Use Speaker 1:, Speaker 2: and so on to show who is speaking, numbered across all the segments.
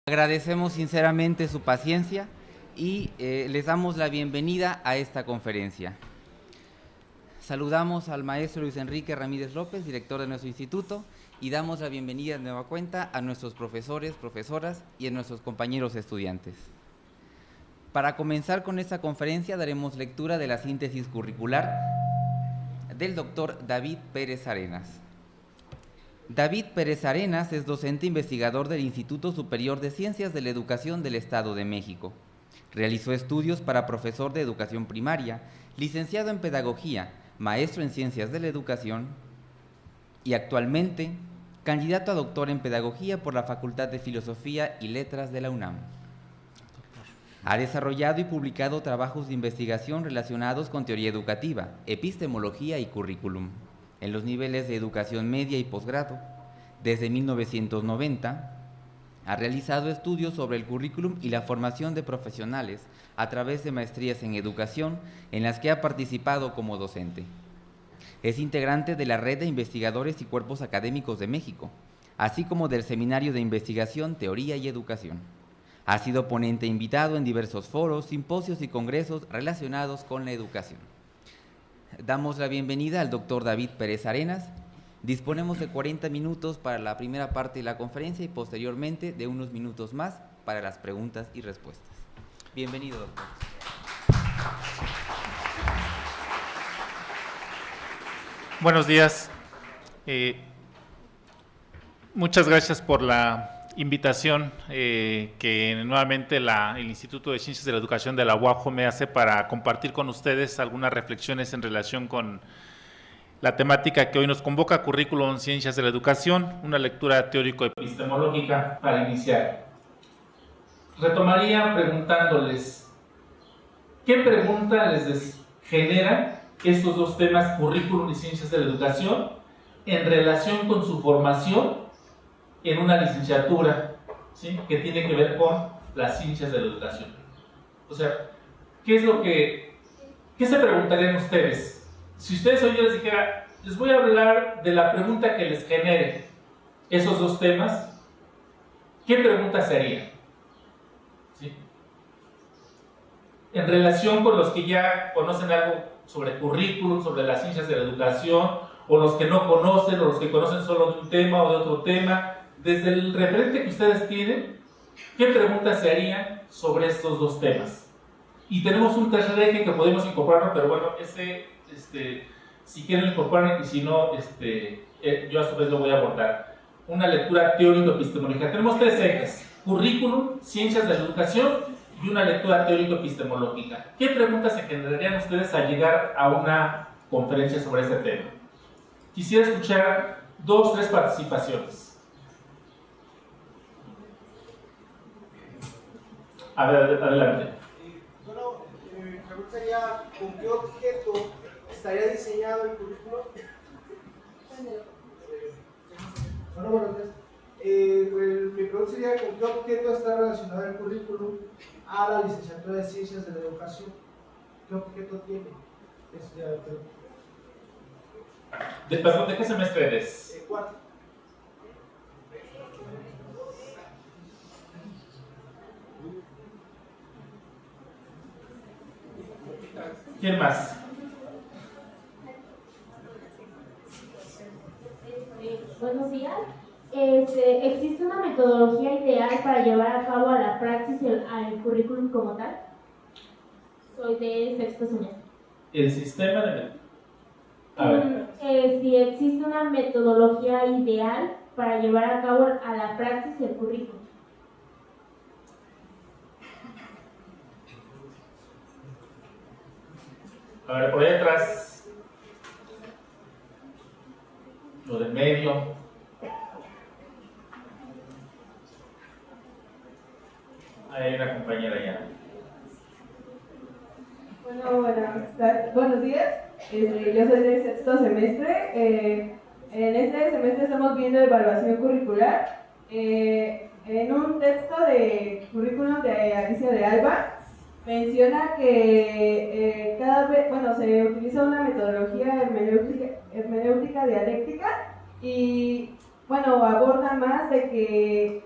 Speaker 1: Agradecemos sinceramente su paciencia y les damos la bienvenida a esta conferencia. Saludamos al maestro Luis Enrique Ramírez López, director de nuestro instituto, y damos la bienvenida de nueva cuenta a nuestros profesores, profesoras y a nuestros compañeros estudiantes. Para comenzar con esta conferencia daremos lectura de la síntesis curricular del doctor David Pérez Arenas. David Pérez Arenas es docente investigador del Instituto Superior de Ciencias de la Educación del Estado de México. Realizó estudios para profesor de educación primaria, licenciado en pedagogía, maestro en ciencias de la educación y actualmente candidato a doctor en pedagogía por la Facultad de Filosofía y Letras de la UNAM. Ha desarrollado y publicado trabajos de investigación relacionados con teoría educativa, epistemología y currículum en los niveles de educación media y posgrado. Desde 1990 ha realizado estudios sobre el currículum y la formación de profesionales a través de maestrías en educación en las que ha participado como docente. Es integrante de la Red de Investigadores y Cuerpos Académicos de México, así como del Seminario de Investigación, Teoría y Educación. Ha sido ponente invitado en diversos foros, simposios y congresos relacionados con la educación. Damos la bienvenida al doctor David Pérez Arenas. Disponemos de 40 minutos para la primera parte de la conferencia y posteriormente de unos minutos más para las preguntas y respuestas. Bienvenido, doctor.
Speaker 2: Buenos días. Muchas gracias por la invitación que nuevamente el Instituto de Ciencias de la Educación de la UAJO me hace para compartir con ustedes algunas reflexiones en relación con la temática que hoy nos convoca, Currículum Ciencias de la Educación, una lectura teórico-epistemológica para iniciar. Retomaría preguntándoles, ¿qué pregunta les genera estos dos temas, Currículum y Ciencias de la Educación, en relación con su formación en una licenciatura, ¿sí?, que tiene que ver con las ciencias de la educación? O sea, ¿qué se preguntarían ustedes? Si ustedes hoy yo les dijera, les voy a hablar de la pregunta que les genere esos dos temas, ¿qué pregunta sería? ¿Sí? En relación con los que ya conocen algo sobre currículum, sobre las ciencias de la educación, o los que no conocen, o los que conocen solo de un tema o de otro tema, desde el referente que ustedes tienen, ¿qué preguntas se harían sobre estos dos temas? Y tenemos un tercer eje que podemos incorporarlo, pero bueno, si quieren incorporar y si no, yo a su vez lo voy a abordar. Una lectura teórico-epistemológica. Tenemos tres ejes: currículum, ciencias de la educación y una lectura teórico-epistemológica. ¿Qué preguntas se generarían ustedes al llegar a una conferencia sobre este tema? Quisiera escuchar 2 o 3 participaciones. A ver, adelante.
Speaker 3: Bueno, mi pregunta sería, ¿con qué objeto estaría diseñado el currículo? Buenos días. Mi pregunta sería, ¿con qué objeto está relacionado el currículum a la licenciatura de Ciencias de la Educación? ¿Qué objeto tiene?
Speaker 2: Perdón, ¿de qué semestre eres?
Speaker 3: Cuarto.
Speaker 2: ¿Quién más?
Speaker 4: Buenos días. ¿Existe una metodología ideal para llevar a cabo a la praxis al currículum como tal? Soy de sexto semestre.
Speaker 2: El sistema de... A ver.
Speaker 4: Si existe una metodología ideal para llevar a cabo a la praxis el currículum.
Speaker 2: A ver, por ahí atrás. Lo del medio. Ahí hay una compañera ya.
Speaker 5: Buenos días. Yo soy de sexto semestre. En este semestre estamos viendo evaluación curricular. En un texto de currículum de Alicia de Alba, menciona que cada vez, se utiliza una metodología hermenéutica dialéctica y, aborda más de que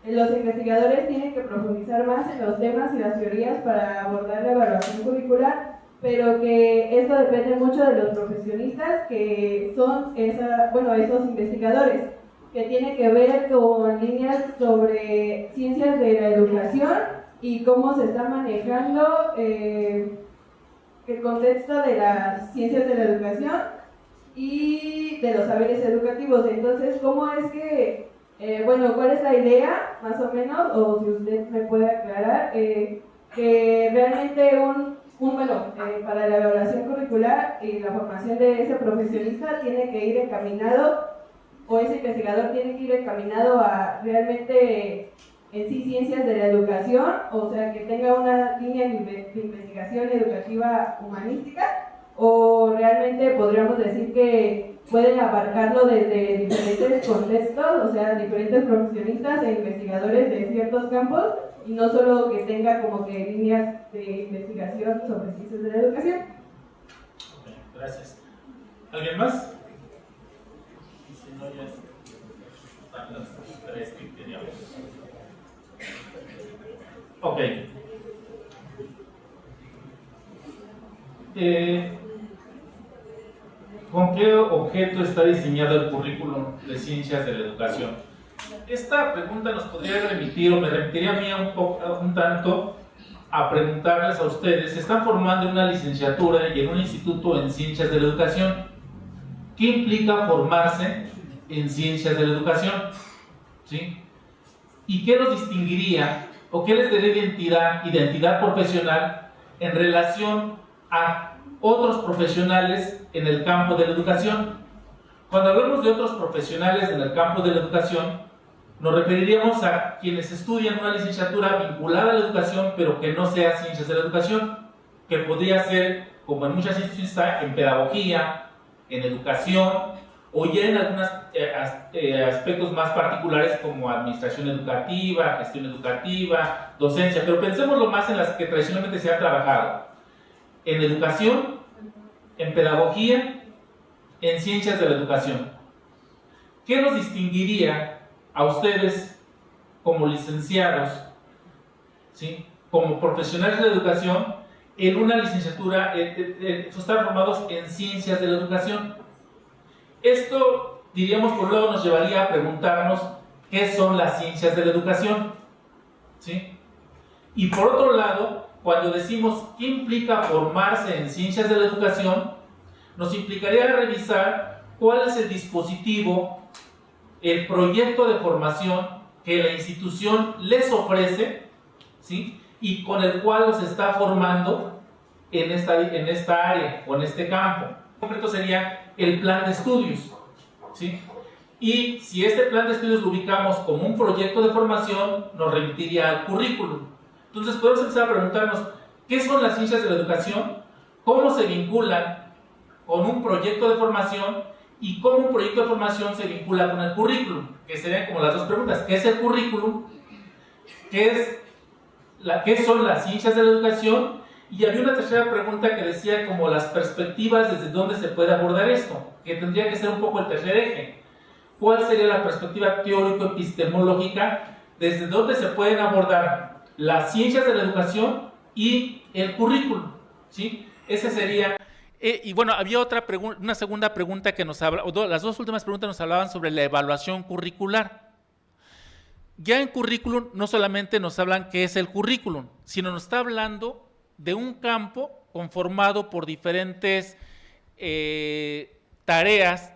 Speaker 5: los investigadores tienen que profundizar más en los temas y las teorías para abordar la evaluación curricular, pero que esto depende mucho de los profesionistas que son esos investigadores, que tienen que ver con líneas sobre ciencias de la educación y cómo se está manejando el contexto de las ciencias de la educación y de los saberes educativos. Entonces, ¿cómo es que, cuál es la idea, más o menos, o si usted me puede aclarar, que realmente para la evaluación curricular y la formación de ese profesionista tiene que ir encaminado, o ese investigador tiene que ir encaminado a realmente en sí ciencias de la educación, o sea, que tenga una línea de investigación educativa humanística, o realmente podríamos decir que pueden abarcarlo desde diferentes contextos, o sea, diferentes profesionistas e investigadores de ciertos campos, y no solo que tenga como que líneas de investigación sobre ciencias de la educación.
Speaker 2: Okay, gracias. ¿Alguien más? Si no, ya están las tres que teníamos. Ok. ¿Con qué objeto está diseñado el currículum de ciencias de la educación? Esta pregunta nos podría remitir, o me remitiría a mí un tanto, a preguntarles a ustedes: se están formando en una licenciatura y en un instituto en ciencias de la educación. ¿Qué implica formarse en ciencias de la educación? ¿Sí? ¿Y qué nos distinguiría o qué les daría identidad profesional en relación a otros profesionales en el campo de la educación? Cuando hablamos de otros profesionales en el campo de la educación, nos referiríamos a quienes estudian una licenciatura vinculada a la educación, pero que no sea ciencias de la educación, que podría ser, como en muchas instituciones está, en pedagogía, en educación, o ya en algunos aspectos más particulares como administración educativa, gestión educativa, docencia, pero pensémoslo más en las que tradicionalmente se ha trabajado: en educación, en pedagogía, en ciencias de la educación. ¿Qué nos distinguiría a ustedes como licenciados, ¿sí?, como profesionales de la educación, en una licenciatura, estar formados en ciencias de la educación? Esto, diríamos, por un lado nos llevaría a preguntarnos qué son las ciencias de la educación, ¿sí? Y por otro lado, cuando decimos qué implica formarse en ciencias de la educación, nos implicaría revisar cuál es el dispositivo, el proyecto de formación que la institución les ofrece, ¿sí?, y con el cual los está formando en esta área o en este campo. En concreto sería el plan de estudios, ¿sí? Y si este plan de estudios lo ubicamos como un proyecto de formación, nos remitiría al currículum. Entonces podemos empezar a preguntarnos: ¿qué son las ciencias de la educación? ¿Cómo se vinculan con un proyecto de formación? ¿Y cómo un proyecto de formación se vincula con el currículum? Que serían como las dos preguntas: ¿qué es el currículum? ¿Qué son las ciencias de la educación? Y había una tercera pregunta que decía como las perspectivas desde dónde se puede abordar esto, que tendría que ser un poco el tercer eje. ¿Cuál sería la perspectiva teórico-epistemológica desde dónde se pueden abordar las ciencias de la educación y el currículum? ¿Sí? Ese sería... y bueno, había una segunda pregunta que nos habla, las dos últimas preguntas nos hablaban sobre la evaluación curricular. Ya en currículum no solamente nos hablan qué es el currículum, sino nos está hablando de un campo conformado por diferentes tareas,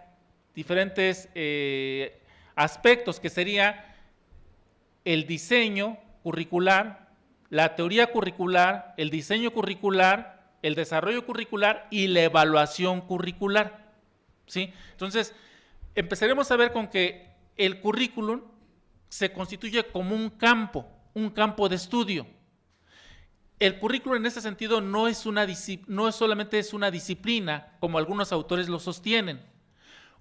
Speaker 2: diferentes aspectos, que sería el diseño curricular, la teoría curricular, el diseño curricular, el desarrollo curricular y la evaluación curricular, ¿sí? Entonces, empezaremos a ver con que el currículum se constituye como un campo de estudio. El currículum en ese sentido no solamente es una disciplina, como algunos autores lo sostienen.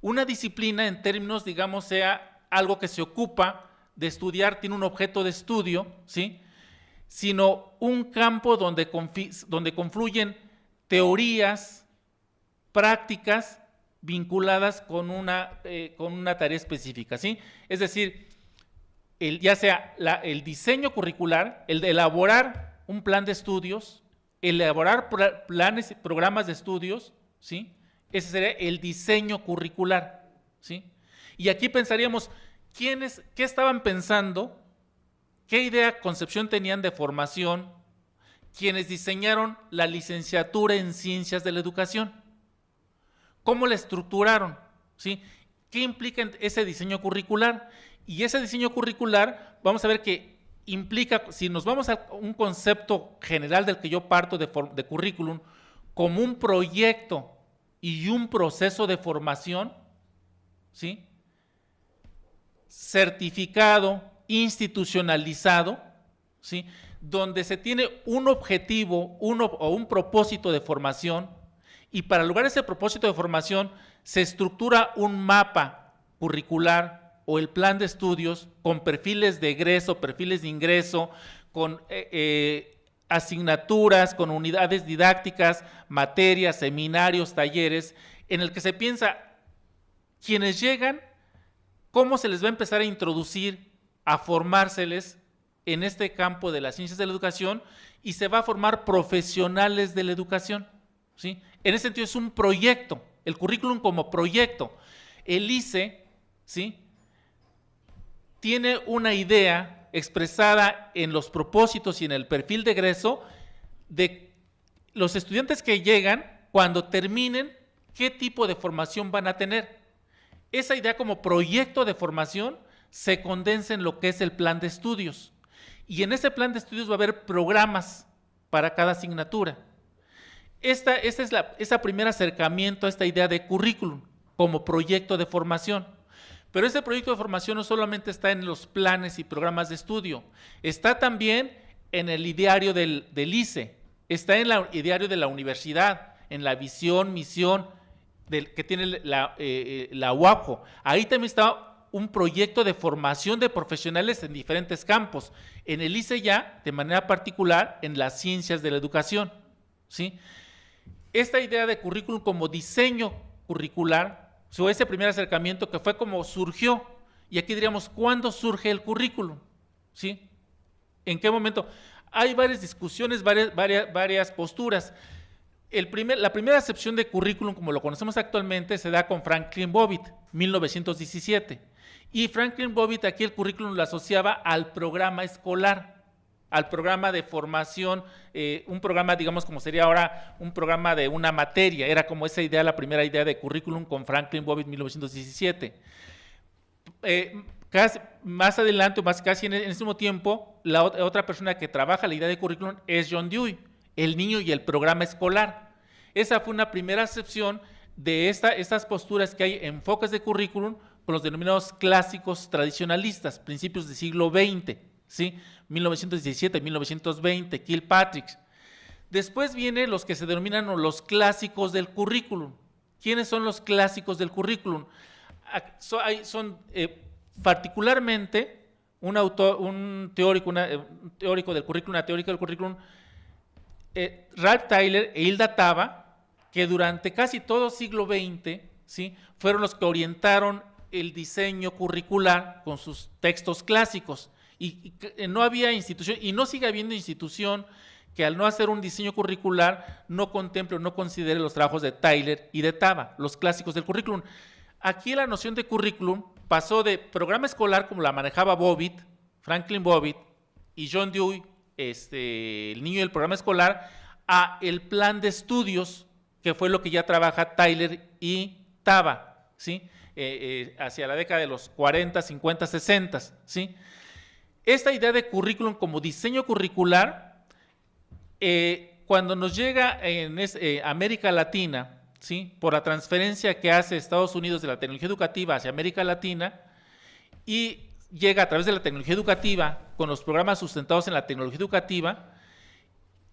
Speaker 2: Una disciplina, en términos, digamos, sea algo que se ocupa de estudiar, tiene un objeto de estudio, ¿sí?, sino un campo donde confluyen teorías, prácticas vinculadas con una tarea específica, ¿sí? Es decir, ya sea el diseño curricular, el de elaborar un plan de estudios, elaborar planes y programas de estudios, ¿sí? Ese sería el diseño curricular, ¿sí? Y aquí pensaríamos, ¿qué estaban pensando? ¿Qué idea, concepción tenían de formación quienes diseñaron la licenciatura en Ciencias de la Educación? ¿Cómo la estructuraron? ¿Sí? ¿Qué implica ese diseño curricular? Y ese diseño curricular, vamos a ver que implica, si nos vamos a un concepto general del que yo parto de currículum, como un proyecto y un proceso de formación, ¿sí? Certificado, institucionalizado, ¿sí? Donde se tiene un objetivo o un propósito de formación, y para lograr ese propósito de formación se estructura un mapa curricular o el plan de estudios con perfiles de egreso, perfiles de ingreso, con asignaturas, con unidades didácticas, materias, seminarios, talleres, en el que se piensa quienes llegan, cómo se les va a empezar a introducir, a formárseles en este campo de las ciencias de la educación, y se va a formar profesionales de la educación, ¿sí? En ese sentido es un proyecto, el currículum como proyecto. El ICE, ¿sí?, tiene una idea expresada en los propósitos y en el perfil de egreso de los estudiantes que llegan, cuando terminen, qué tipo de formación van a tener. Esa idea como proyecto de formación se condensa en lo que es el plan de estudios. Y en ese plan de estudios va a haber programas para cada asignatura. Ese es primer acercamiento a esta idea de currículum como proyecto de formación. Pero ese proyecto de formación no solamente está en los planes y programas de estudio, está también en el ideario del ICE, está en el ideario de la universidad, en la visión, misión que tiene la UAPJO. Ahí también está un proyecto de formación de profesionales en diferentes campos. En el ICE ya, de manera particular, en las ciencias de la educación, ¿sí? Esta idea de currículum como diseño curricular, o ese primer acercamiento que fue como surgió, y aquí diríamos, ¿cuándo surge el currículum? ¿Sí? ¿En qué momento? Hay varias discusiones, varias posturas. La primera acepción de currículum, como lo conocemos actualmente, se da con Franklin Bobbitt, 1917. Y Franklin Bobbitt aquí el currículum lo asociaba al programa escolar, al programa de formación, un programa, digamos, como sería ahora un programa de una materia. Era como esa idea, la primera idea de currículum con Franklin Bobbitt, 1917. Más adelante, casi en ese mismo tiempo, la otra persona que trabaja la idea de currículum es John Dewey, el niño y el programa escolar. Esa fue una primera acepción de estas posturas que hay, enfoques de currículum, con los denominados clásicos tradicionalistas, principios del siglo XX, ¿sí? 1917, 1920, Kilpatrick. Después vienen los que se denominan los clásicos del currículum. ¿Quiénes son los clásicos del currículum? Son particularmente un teórico del currículum, una teórica del currículum, Ralph Tyler e Hilda Tava, que durante casi todo siglo XX, ¿sí?, fueron los que orientaron el diseño curricular con sus textos clásicos. Y no había institución, y no sigue habiendo institución que al no hacer un diseño curricular no contemple o no considere los trabajos de Tyler y de Tava, los clásicos del currículum. Aquí la noción de currículum pasó de programa escolar, como la manejaba Bobbitt, Franklin Bobbitt y John Dewey, el niño del programa escolar, a el plan de estudios, que fue lo que ya trabaja Tyler y Tava, ¿sí? Hacia la década de los 40, 50, 60, ¿sí? Esta idea de currículum como diseño curricular, cuando nos llega en América Latina, ¿sí?, por la transferencia que hace Estados Unidos de la tecnología educativa hacia América Latina, y llega a través de la tecnología educativa, con los programas sustentados en la tecnología educativa,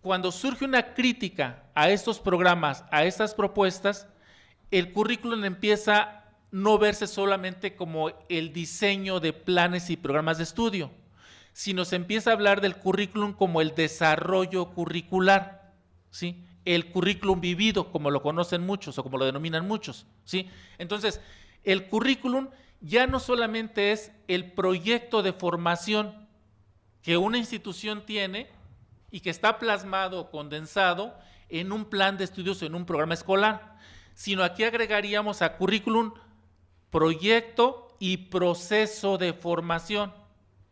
Speaker 2: cuando surge una crítica a estos programas, a estas propuestas, el currículum empieza a no verse solamente como el diseño de planes y programas de estudio, sino se empieza a hablar del currículum como el desarrollo curricular, ¿sí?, el currículum vivido, como lo conocen muchos o como lo denominan muchos, ¿sí? Entonces, el currículum ya no solamente es el proyecto de formación que una institución tiene y que está plasmado o condensado en un plan de estudios o en un programa escolar, sino aquí agregaríamos a currículum proyecto y proceso de formación.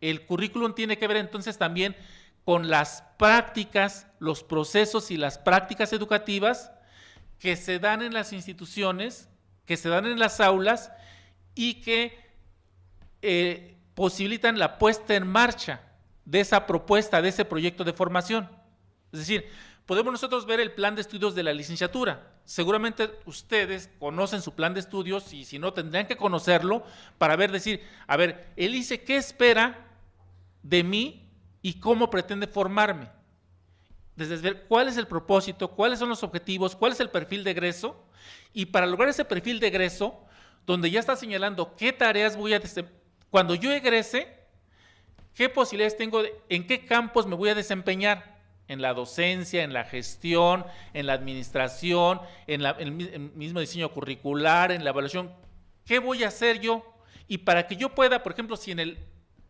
Speaker 2: El currículum tiene que ver entonces también con las prácticas, los procesos y las prácticas educativas que se dan en las instituciones, que se dan en las aulas y que posibilitan la puesta en marcha de esa propuesta, de ese proyecto de formación. Es decir, podemos nosotros ver el plan de estudios de la licenciatura. Seguramente ustedes conocen su plan de estudios y si no tendrían que conocerlo para decir, a ver, el ICE, ¿qué espera de mí y cómo pretende formarme? Desde ver cuál es el propósito, cuáles son los objetivos, cuál es el perfil de egreso, y para lograr ese perfil de egreso, donde ya está señalando qué tareas voy a cuando yo egrese, qué posibilidades tengo, en qué campos me voy a desempeñar, en la docencia, en la gestión, en la administración, en el mismo diseño curricular, en la evaluación, ¿qué voy a hacer yo? Y para que yo pueda, por ejemplo, si en el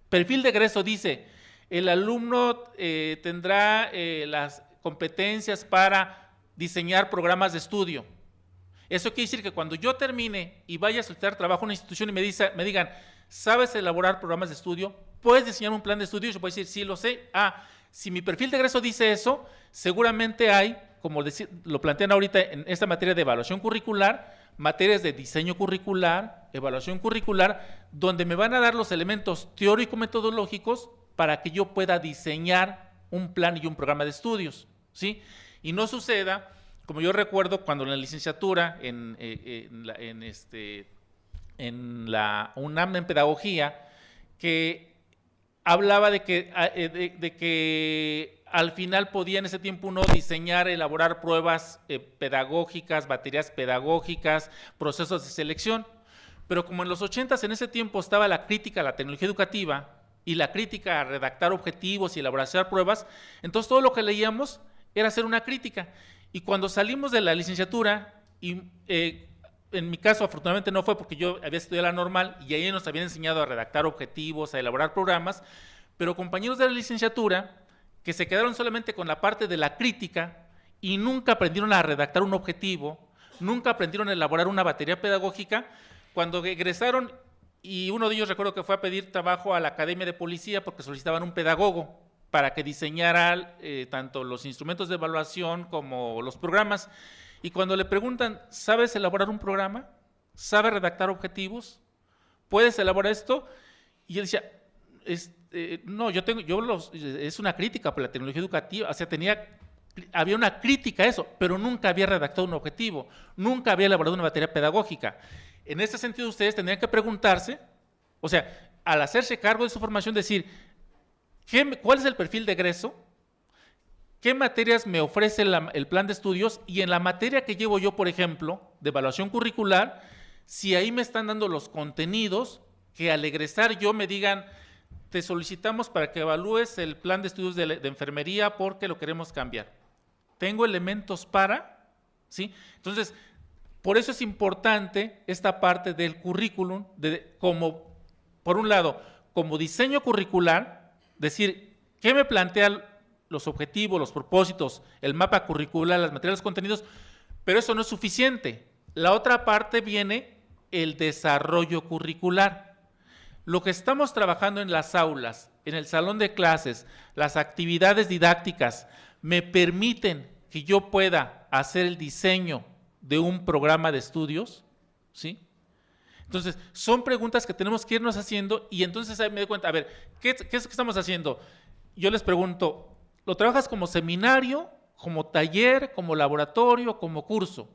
Speaker 2: perfil de egreso dice, el alumno tendrá las competencias para diseñar programas de estudio. Eso quiere decir que cuando yo termine y vaya a solicitar trabajo a una institución y me digan, ¿sabes elaborar programas de estudio? ¿Puedes diseñar un plan de estudio? Yo puedo decir, sí, lo sé. Si mi perfil de egreso dice eso, seguramente hay, como lo plantean ahorita en esta materia de evaluación curricular, materias de diseño curricular, evaluación curricular, donde me van a dar los elementos teórico-metodológicos para que yo pueda diseñar un plan y un programa de estudios, ¿sí? Y no suceda, como yo recuerdo cuando en la licenciatura, en la UNAM en pedagogía, que hablaba de que al final podía en ese tiempo uno diseñar, elaborar pruebas pedagógicas, baterías pedagógicas, procesos de selección, pero como en los 80s en ese tiempo estaba la crítica a la tecnología educativa y la crítica a redactar objetivos y elaborar pruebas, entonces todo lo que leíamos era hacer una crítica. Y cuando salimos de la licenciatura, y en mi caso afortunadamente no fue porque yo había estudiado la normal y ahí nos habían enseñado a redactar objetivos, a elaborar programas, pero compañeros de la licenciatura que se quedaron solamente con la parte de la crítica y nunca aprendieron a redactar un objetivo, nunca aprendieron a elaborar una batería pedagógica, cuando egresaron, y uno de ellos recuerdo que fue a pedir trabajo a la Academia de Policía porque solicitaban un pedagogo para que diseñara tanto los instrumentos de evaluación como los programas. Y cuando le preguntan, ¿sabes elaborar un programa? ¿Sabes redactar objetivos? ¿Puedes elaborar esto? Y él decía, no, es una crítica por la tecnología educativa, o sea, había una crítica a eso, pero nunca había redactado un objetivo, nunca había elaborado una batería pedagógica. En ese sentido, ustedes tendrían que preguntarse, o sea, al hacerse cargo de su formación, decir, ¿cuál es el perfil de egreso? ¿Qué materias me ofrece el plan de estudios? Y en la materia que llevo yo, por ejemplo, de evaluación curricular, si ahí me están dando los contenidos que al egresar yo me digan, te solicitamos para que evalúes el plan de estudios de enfermería porque lo queremos cambiar. ¿Tengo elementos para? ¿Sí? Entonces, por eso es importante esta parte del currículum, como, por un lado, como diseño curricular, decir, ¿qué me plantea los objetivos, los propósitos, el mapa curricular, las materias, los contenidos? Pero eso no es suficiente. La otra parte viene el desarrollo curricular. Lo que estamos trabajando en las aulas, en el salón de clases, las actividades didácticas, me permiten que yo pueda hacer el diseño de un programa de estudios, ¿sí? Entonces, son preguntas que tenemos que irnos haciendo y entonces ahí me doy cuenta, a ver, ¿qué es lo que estamos haciendo? Yo les pregunto, ¿lo trabajas como seminario, como taller, como laboratorio, como curso?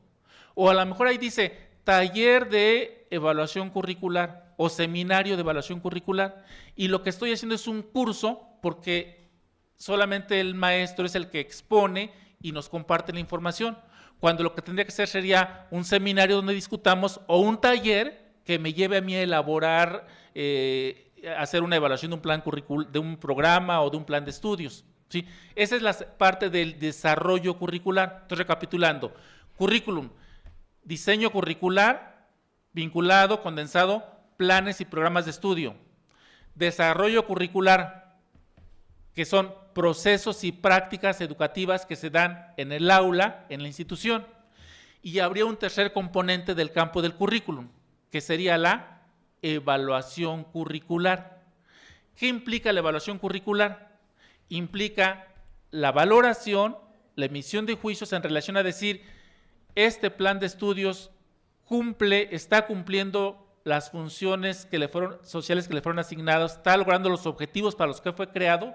Speaker 2: O a lo mejor ahí dice taller de evaluación curricular o seminario de evaluación curricular y lo que estoy haciendo es un curso porque solamente el maestro es el que expone y nos comparte la información, cuando lo que tendría que ser sería un seminario donde discutamos o un taller que me lleve a mí a elaborar, hacer una evaluación de un plan curricular, de un programa o de un plan de estudios, ¿sí? Esa es la parte del desarrollo curricular. Entonces, recapitulando, currículum, diseño curricular, vinculado, condensado, planes y programas de estudio. Desarrollo curricular, que son procesos y prácticas educativas que se dan en el aula, en la institución. Y habría un tercer componente del campo del currículum, que sería la evaluación curricular. ¿Qué implica la evaluación curricular? Implica la valoración, la emisión de juicios en relación a decir, este plan de estudios está cumpliendo las funciones sociales que le fueron asignadas, está logrando los objetivos para los que fue creado,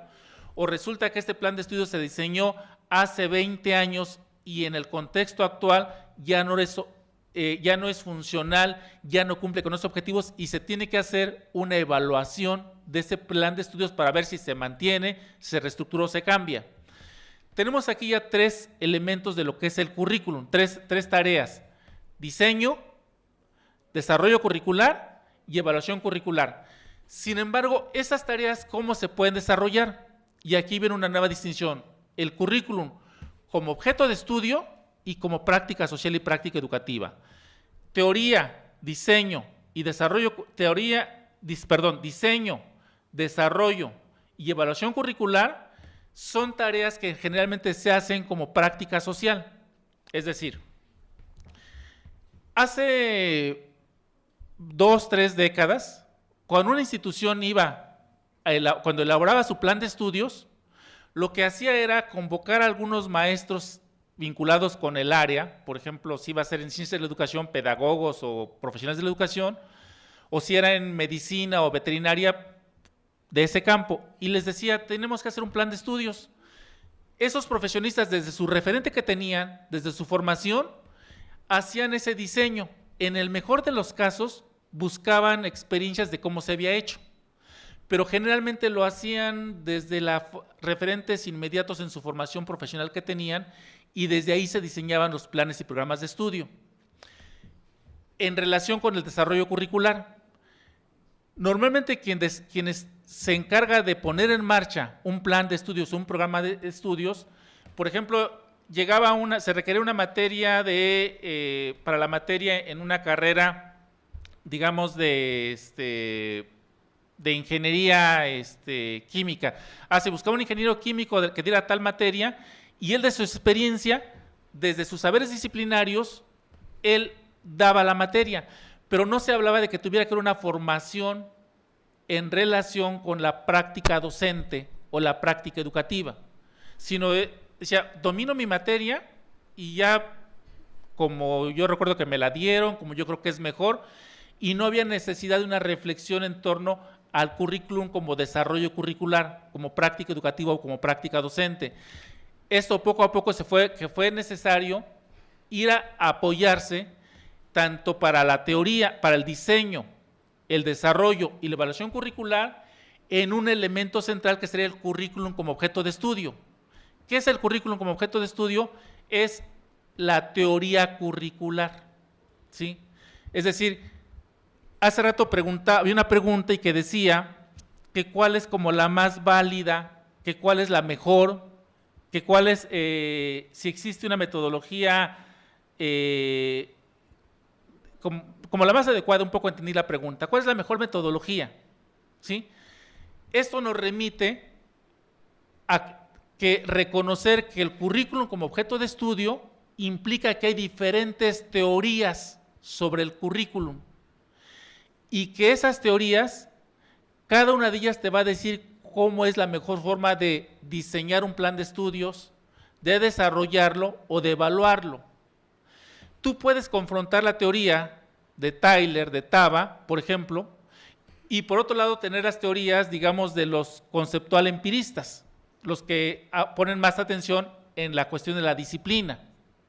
Speaker 2: o resulta que este plan de estudios se diseñó hace 20 años y en el contexto actual ya no es funcional, ya no cumple con esos objetivos y se tiene que hacer una evaluación de ese plan de estudios para ver si se mantiene, se reestructura o se cambia. Tenemos aquí ya 3 elementos de lo que es el currículum, tres tareas: diseño, desarrollo curricular y evaluación curricular. Sin embargo, esas tareas, ¿cómo se pueden desarrollar? Y aquí viene una nueva distinción: el currículum como objeto de estudio y como práctica social y práctica educativa. Teoría, diseño y desarrollo, diseño, desarrollo y evaluación curricular son tareas que generalmente se hacen como práctica social. Es decir, hace 2, 3 décadas, cuando una institución cuando elaboraba su plan de estudios, lo que hacía era convocar a algunos maestros vinculados con el área, por ejemplo, si iba a ser en ciencias de la educación, pedagogos o profesionales de la educación, o si era en medicina o veterinaria de ese campo, y les decía, tenemos que hacer un plan de estudios. Esos profesionistas, desde su referente que tenían, desde su formación, hacían ese diseño. En el mejor de los casos, buscaban experiencias de cómo se había hecho, pero generalmente lo hacían desde referentes inmediatos en su formación profesional que tenían, y desde ahí se diseñaban los planes y programas de estudio. En relación con el desarrollo curricular, normalmente quienes se encarga de poner en marcha un plan de estudios, un programa de estudios, por ejemplo, se requería una materia para la materia en una carrera, digamos, de ingeniería química. Se buscaba un ingeniero químico que diera tal materia, y él, de su experiencia, desde sus saberes disciplinarios, él daba la materia, pero no se hablaba de que tuviera que haber una formación en relación con la práctica docente o la práctica educativa, sino decía, domino mi materia y ya, como yo recuerdo que me la dieron, como yo creo que es mejor, y no había necesidad de una reflexión en torno al currículum como desarrollo curricular, como práctica educativa o como práctica docente. Esto poco a poco fue necesario ir a apoyarse tanto para la teoría, para el diseño, el desarrollo y la evaluación curricular en un elemento central que sería el currículum como objeto de estudio. ¿Qué es el currículum como objeto de estudio? Es la teoría curricular, ¿sí? Es decir, hace rato había una pregunta y que decía que cuál es como la más válida, que cuál es la mejor, que cuál es, si existe una metodología como la más adecuada. Un poco entendí la pregunta, ¿cuál es la mejor metodología? ¿Sí? Esto nos remite a que reconocer que el currículum como objeto de estudio implica que hay diferentes teorías sobre el currículum y que esas teorías, cada una de ellas te va a decir cómo es la mejor forma de diseñar un plan de estudios, de desarrollarlo o de evaluarlo. Tú puedes confrontar la teoría de Tyler, de Taba, por ejemplo, y por otro lado tener las teorías, digamos, de los conceptual empiristas, los que ponen más atención en la cuestión de la disciplina,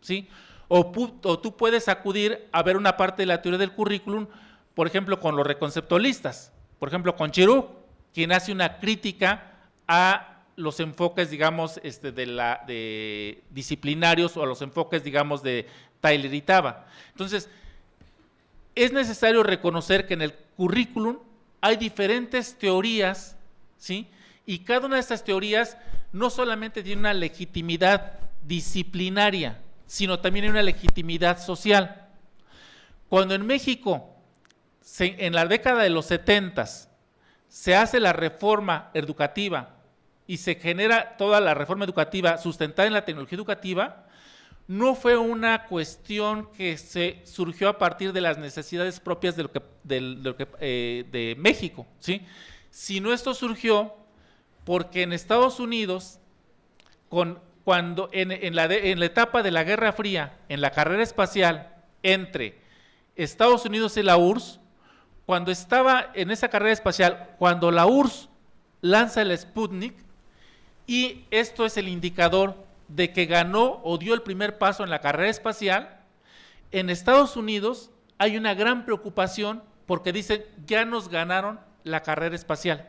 Speaker 2: ¿sí? O tú puedes acudir a ver una parte de la teoría del currículum, por ejemplo, con los reconceptualistas, por ejemplo, con Cherub, quien hace una crítica a los enfoques, digamos, de disciplinarios o a los enfoques, digamos, de Tyler y Taba. Entonces, es necesario reconocer que en el currículum hay diferentes teorías, ¿sí? Y cada una de estas teorías no solamente tiene una legitimidad disciplinaria, sino también hay una legitimidad social. Cuando en México en la década de los 70 se hace la reforma educativa y se genera toda la reforma educativa sustentada en la tecnología educativa, no fue una cuestión que se surgió a partir de las necesidades propias de México, ¿sí? Sino esto surgió porque en Estados Unidos, cuando en la etapa de la Guerra Fría, en la carrera espacial entre Estados Unidos y la URSS, cuando estaba en esa carrera espacial, cuando la URSS lanza el Sputnik, y esto es el indicador de que ganó o dio el primer paso en la carrera espacial, en Estados Unidos hay una gran preocupación porque dicen, ya nos ganaron la carrera espacial,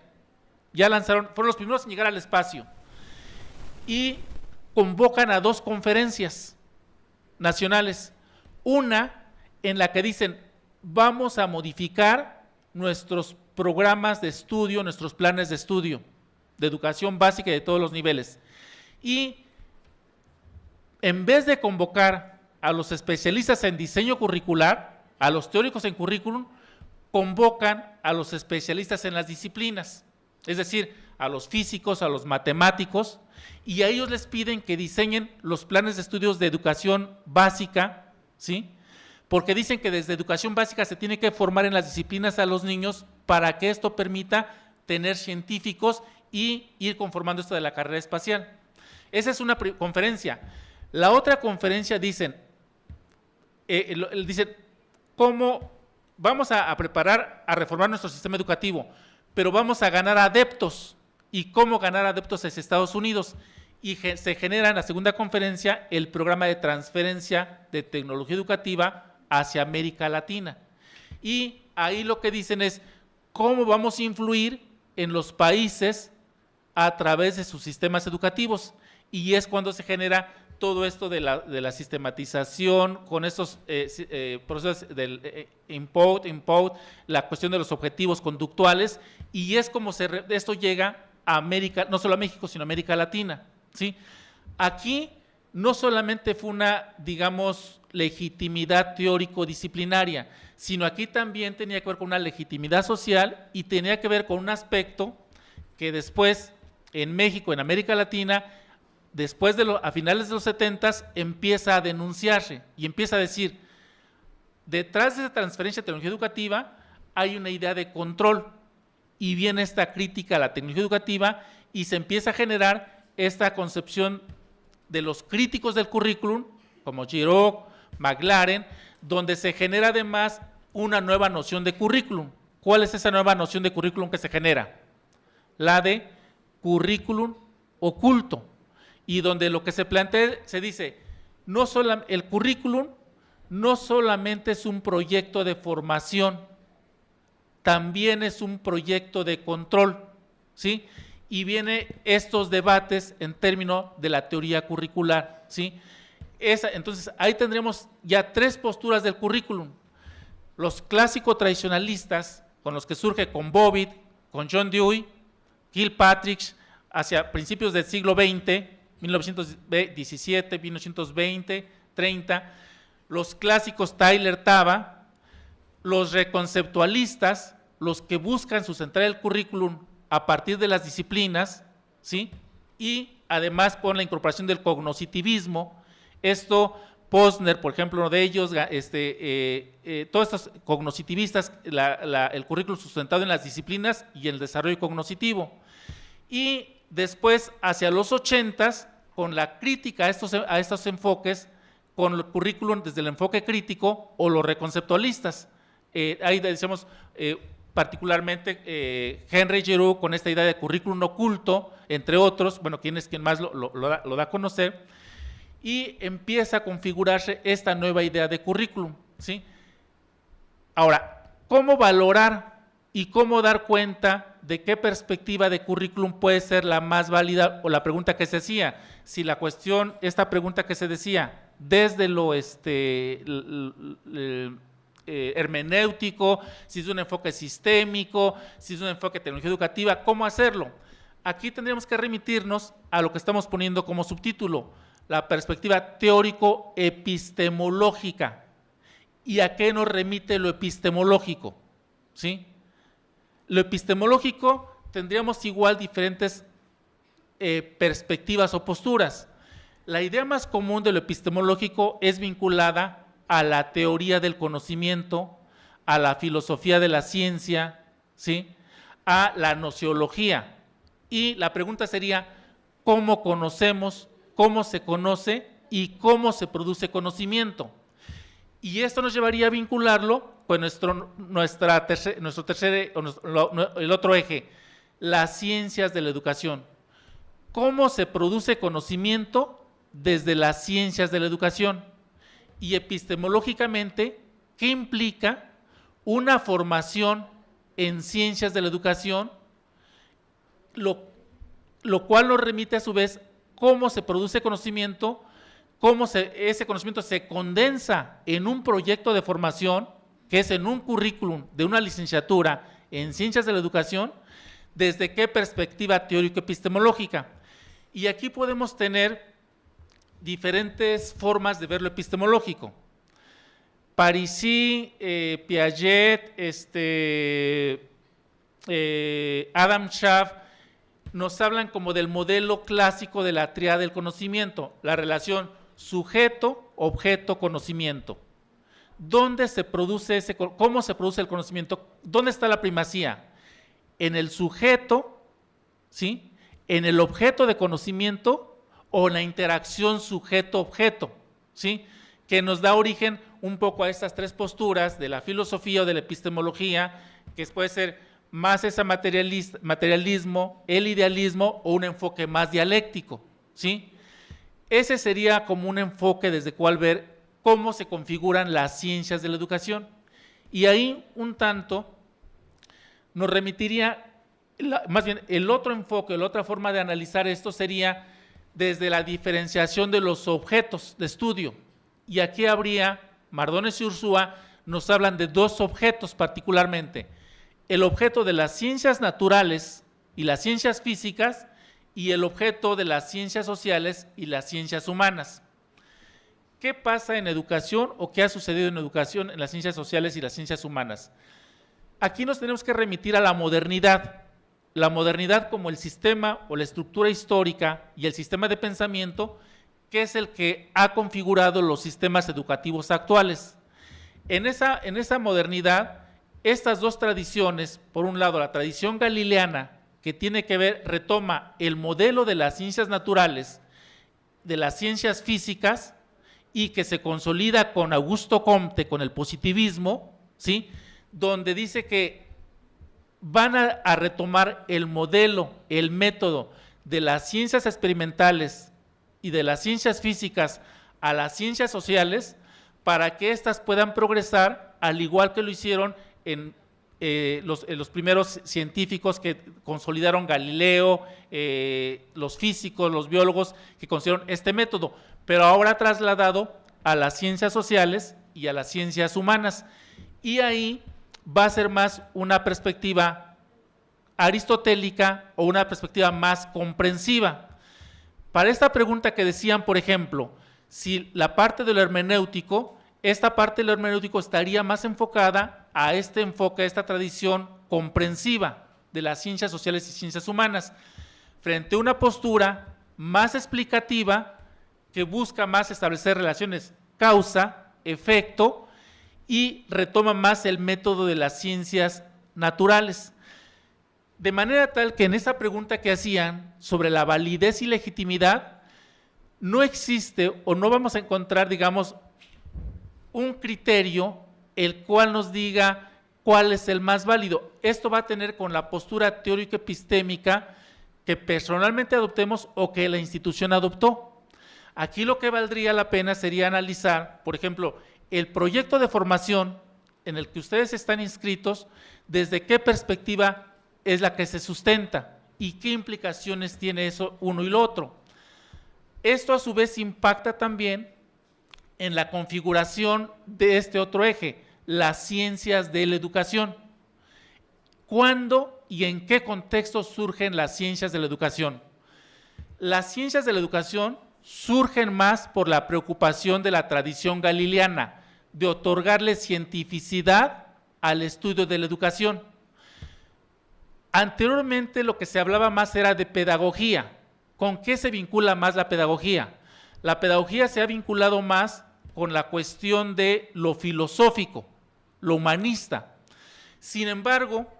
Speaker 2: ya lanzaron, fueron los primeros en llegar al espacio, y convocan a 2 conferencias nacionales, una en la que dicen, vamos a modificar nuestros programas de estudio, nuestros planes de estudio, de educación básica y de todos los niveles, y en vez de convocar a los especialistas en diseño curricular, a los teóricos en currículum, convocan a los especialistas en las disciplinas, es decir, a los físicos, a los matemáticos, y a ellos les piden que diseñen los planes de estudios de educación básica, ¿sí? Porque dicen que desde educación básica se tiene que formar en las disciplinas a los niños para que esto permita tener científicos y ir conformando esto de la carrera espacial. Esa es una conferencia. La otra conferencia dicen ¿cómo vamos a preparar, a reformar nuestro sistema educativo? Pero vamos a ganar adeptos. ¿Y cómo ganar adeptos es Estados Unidos? Y se genera en la segunda conferencia el programa de transferencia de tecnología educativa hacia América Latina. Y ahí lo que dicen es cómo vamos a influir en los países a través de sus sistemas educativos. Y es cuando se genera todo esto de la sistematización, con estos procesos del input, la cuestión de los objetivos conductuales, y es como esto llega a América, no solo a México, sino a América Latina, ¿sí? Aquí no solamente fue una, digamos, legitimidad teórico-disciplinaria, sino aquí también tenía que ver con una legitimidad social y tenía que ver con un aspecto que después en México, en América Latina, después a finales de los 70 empieza a denunciarse y empieza a decir, detrás de esa transferencia de tecnología educativa hay una idea de control y viene esta crítica a la tecnología educativa y se empieza a generar esta concepción de los críticos del currículum, como Giraud, McLaren, donde se genera además una nueva noción de currículum. ¿Cuál es esa nueva noción de currículum que se genera? La de currículum oculto. Y donde lo que se plantea, se dice, el currículum no solamente es un proyecto de formación, también es un proyecto de control, ¿sí? Y vienen estos debates en términos de la teoría curricular, ¿sí? Entonces, ahí tendremos ya 3 posturas del currículum. Los clásicos tradicionalistas, con los que surge con Bobbitt, con John Dewey, Kilpatrick, hacia principios del siglo XX, 1917, 1920, 30, los clásicos Tyler Taba, los reconceptualistas, los que buscan sustentar el currículum a partir de las disciplinas, ¿sí? Y además con la incorporación del cognoscitivismo. Esto, Posner, por ejemplo, uno de ellos, todos estos cognoscitivistas, el currículum sustentado en las disciplinas y el desarrollo cognoscitivo. Y después, hacia los 80s, con la crítica a estos enfoques, con el currículum desde el enfoque crítico o los reconceptualistas. Ahí decimos particularmente Henry Giroux con esta idea de currículum oculto, entre otros, bueno, quien más lo da a conocer, y empieza a configurarse esta nueva idea de currículum, ¿sí? Ahora, ¿cómo valorar y cómo dar cuenta de qué perspectiva de currículum puede ser la más válida? O la pregunta que se hacía, si la cuestión, esta pregunta que se decía, desde lo hermenéutico, si es un enfoque sistémico, si es un enfoque de tecnología educativa, ¿cómo hacerlo? Aquí tendríamos que remitirnos a lo que estamos poniendo como subtítulo, la perspectiva teórico-epistemológica. ¿Y a qué nos remite lo epistemológico? ¿sí? Lo epistemológico tendríamos igual diferentes perspectivas o posturas. La idea más común de lo epistemológico es vinculada a la teoría del conocimiento, a la filosofía de la ciencia, ¿sí? A la nociología. Y la pregunta sería, ¿cómo conocemos, cómo se conoce y cómo se produce conocimiento? Y esto nos llevaría a vincularlo con el otro eje, las ciencias de la educación. ¿Cómo se produce conocimiento desde las ciencias de la educación? Y epistemológicamente, ¿qué implica una formación en ciencias de la educación? Lo cual nos remite a su vez cómo se produce conocimiento, cómo ese conocimiento se condensa en un proyecto de formación, que es en un currículum de una licenciatura en ciencias de la educación, desde qué perspectiva teórico-epistemológica. Y aquí podemos tener diferentes formas de ver lo epistemológico. Parisi, Piaget, Adam Schaff, nos hablan como del modelo clásico de la tríada del conocimiento, la relación sujeto, objeto, conocimiento. ¿Dónde se produce cómo se produce el conocimiento? ¿Dónde está la primacía? ¿En el sujeto, sí? ¿En el objeto de conocimiento o en la interacción sujeto-objeto, sí? Que nos da origen un poco a estas tres posturas de la filosofía o de la epistemología, que puede ser más ese materialismo, el idealismo o un enfoque más dialéctico, ¿sí? Ese sería como un enfoque desde cual ver cómo se configuran las ciencias de la educación. Y ahí un tanto nos remitiría, más bien el otro enfoque, la otra forma de analizar esto sería desde la diferenciación de los objetos de estudio. Y aquí habría, Mardones y Ursúa nos hablan de dos objetos particularmente, el objeto de las ciencias naturales y las ciencias físicas y el objeto de las ciencias sociales y las ciencias humanas. ¿Qué pasa en educación o qué ha sucedido en educación en las ciencias sociales y las ciencias humanas? Aquí nos tenemos que remitir a la modernidad como el sistema o la estructura histórica y el sistema de pensamiento que es el que ha configurado los sistemas educativos actuales. En esa modernidad, estas dos tradiciones, por un lado la tradición galileana, que tiene que ver, retoma el modelo de las ciencias naturales, de las ciencias físicas, y que se consolida con Augusto Comte, con el positivismo, ¿sí? Donde dice que van a retomar el modelo, el método de las ciencias experimentales y de las ciencias físicas a las ciencias sociales para que éstas puedan progresar al igual que lo hicieron en los primeros científicos que consolidaron Galileo, los físicos, los biólogos que consiguieron este método, pero ahora trasladado a las ciencias sociales y a las ciencias humanas. Y ahí va a ser más una perspectiva aristotélica o una perspectiva más comprensiva. Para esta pregunta que decían, por ejemplo, si la parte de lo hermenéutico, esta parte de lo hermenéutico estaría más enfocada a este enfoque, a esta tradición comprensiva de las ciencias sociales y ciencias humanas, frente a una postura más explicativa que busca más establecer relaciones causa, efecto y retoma más el método de las ciencias naturales. De manera tal que en esa pregunta que hacían sobre la validez y legitimidad, no existe o no vamos a encontrar, digamos, un criterio el cual nos diga cuál es el más válido. Esto va a tener con la postura teórico-epistémica que personalmente adoptemos o que la institución adoptó. Aquí lo que valdría la pena sería analizar, por ejemplo, el proyecto de formación en el que ustedes están inscritos, desde qué perspectiva es la que se sustenta y qué implicaciones tiene eso uno y lo otro. Esto a su vez impacta también en la configuración de este otro eje, las ciencias de la educación. ¿Cuándo y en qué contexto surgen las ciencias de la educación? Las ciencias de la educación surgen más por la preocupación de la tradición galileana, de otorgarle cientificidad al estudio de la educación. Anteriormente lo que se hablaba más era de pedagogía. ¿Con qué se vincula más la pedagogía? La pedagogía se ha vinculado más con la cuestión de lo filosófico, lo humanista. Sin embargo,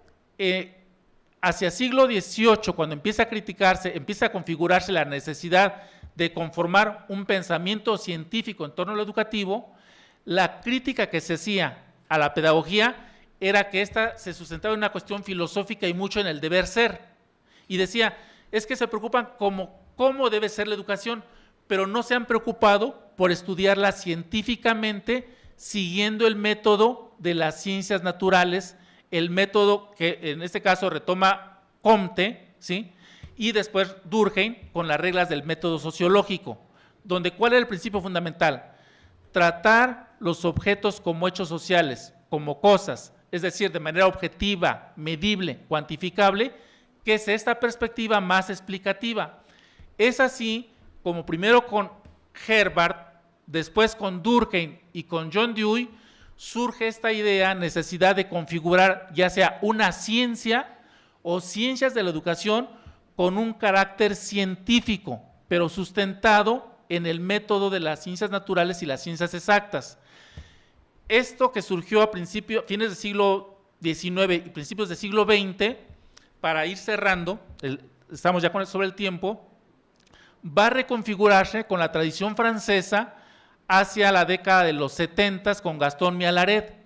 Speaker 2: hacia siglo XVIII, cuando empieza a criticarse, empieza a configurarse la necesidad de conformar un pensamiento científico en torno a lo educativo, la crítica que se hacía a la pedagogía era que ésta se sustentaba en una cuestión filosófica y mucho en el deber ser. Y decía, es que se preocupan cómo debe ser la educación, pero no se han preocupado por estudiarla científicamente, siguiendo el método de las ciencias naturales, el método que en este caso retoma Comte, ¿sí? Y después Durkheim con las reglas del método sociológico, donde ¿cuál era el principio fundamental? Tratar los objetos como hechos sociales, como cosas, es decir, de manera objetiva, medible, cuantificable, que es esta perspectiva más explicativa. Es así como primero con Herbart, después con Durkheim y con John Dewey, surge esta idea, necesidad de configurar ya sea una ciencia o ciencias de la educación con un carácter científico, pero sustentado en el método de las ciencias naturales y las ciencias exactas. Esto que surgió a fines del siglo XIX y principios del siglo XX, para ir cerrando, estamos ya sobre el tiempo, va a reconfigurarse con la tradición francesa hacia la década de los 70 con Gaston Millaret,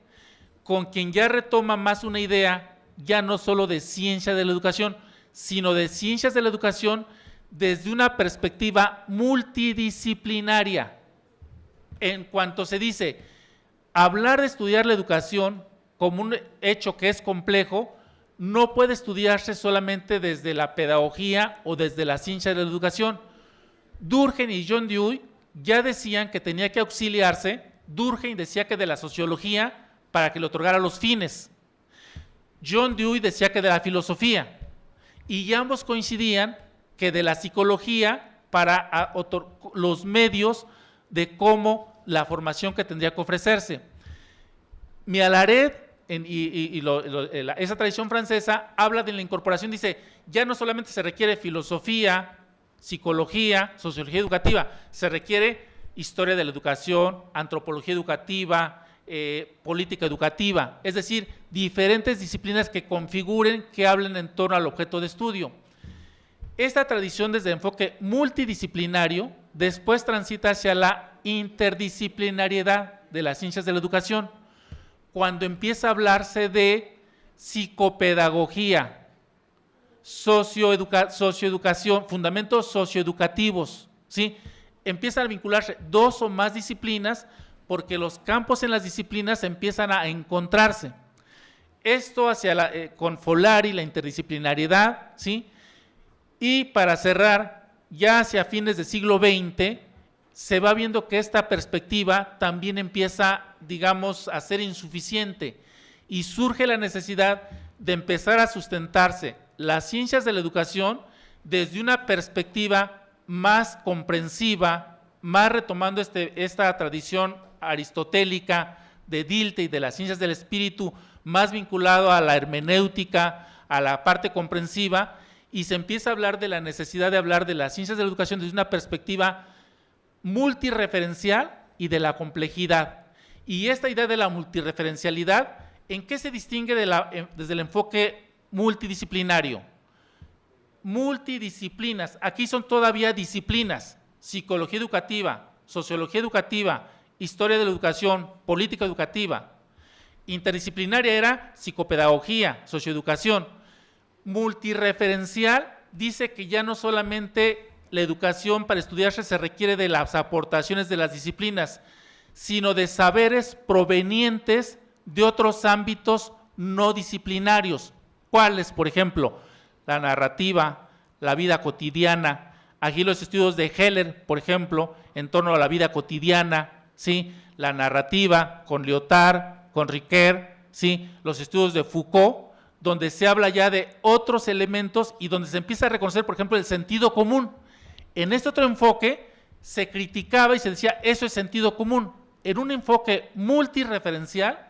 Speaker 2: con quien ya retoma más una idea ya no solo de ciencia de la educación, sino de ciencias de la educación desde una perspectiva multidisciplinaria. En cuanto se dice, hablar de estudiar la educación como un hecho que es complejo, no puede estudiarse solamente desde la pedagogía o desde la ciencia de la educación. Durkheim y John Dewey ya decían que tenía que auxiliarse, Durkheim decía que de la sociología para que le otorgara los fines, John Dewey decía que de la filosofía, y ambos coincidían que de la psicología para los medios de cómo la formación que tendría que ofrecerse. Millaret esa tradición francesa habla de la incorporación, dice, ya no solamente se requiere filosofía, psicología, sociología educativa, se requiere historia de la educación, antropología educativa, política educativa, es decir, diferentes disciplinas que configuren, que hablen en torno al objeto de estudio. Esta tradición desde enfoque multidisciplinario después transita hacia la interdisciplinariedad de las ciencias de la educación, cuando empieza a hablarse de psicopedagogía, socioeducación, fundamentos socioeducativos, ¿sí? Empiezan a vincularse dos o más disciplinas porque los campos en las disciplinas empiezan a encontrarse. Esto hacia con Folari, la interdisciplinariedad, ¿sí? Y para cerrar, ya hacia fines del siglo XX, se va viendo que esta perspectiva también empieza, digamos, a ser insuficiente y surge la necesidad de empezar a sustentarse las ciencias de la educación desde una perspectiva más comprensiva, más retomando esta tradición aristotélica de Dilthey y de las ciencias del espíritu, más vinculado a la hermenéutica, a la parte comprensiva, y se empieza a hablar de la necesidad de hablar de las ciencias de la educación desde una perspectiva multireferencial y de la complejidad. Y esta idea de la multireferencialidad, ¿en qué se distingue desde el enfoque multidisciplinario? Multidisciplinas, aquí son todavía disciplinas, psicología educativa, sociología educativa, historia de la educación, política educativa. Interdisciplinaria era psicopedagogía, socioeducación. Multireferencial dice que ya no solamente la educación para estudiarse se requiere de las aportaciones de las disciplinas, sino de saberes provenientes de otros ámbitos no disciplinarios. ¿Cuáles? Por ejemplo, la narrativa, la vida cotidiana. Aquí los estudios de Heller, por ejemplo, en torno a la vida cotidiana, ¿sí? La narrativa con Lyotard, con Ricoeur, ¿sí? Los estudios de Foucault, donde se habla ya de otros elementos y donde se empieza a reconocer, por ejemplo, el sentido común. En este otro enfoque se criticaba y se decía, eso es sentido común. En un enfoque multireferencial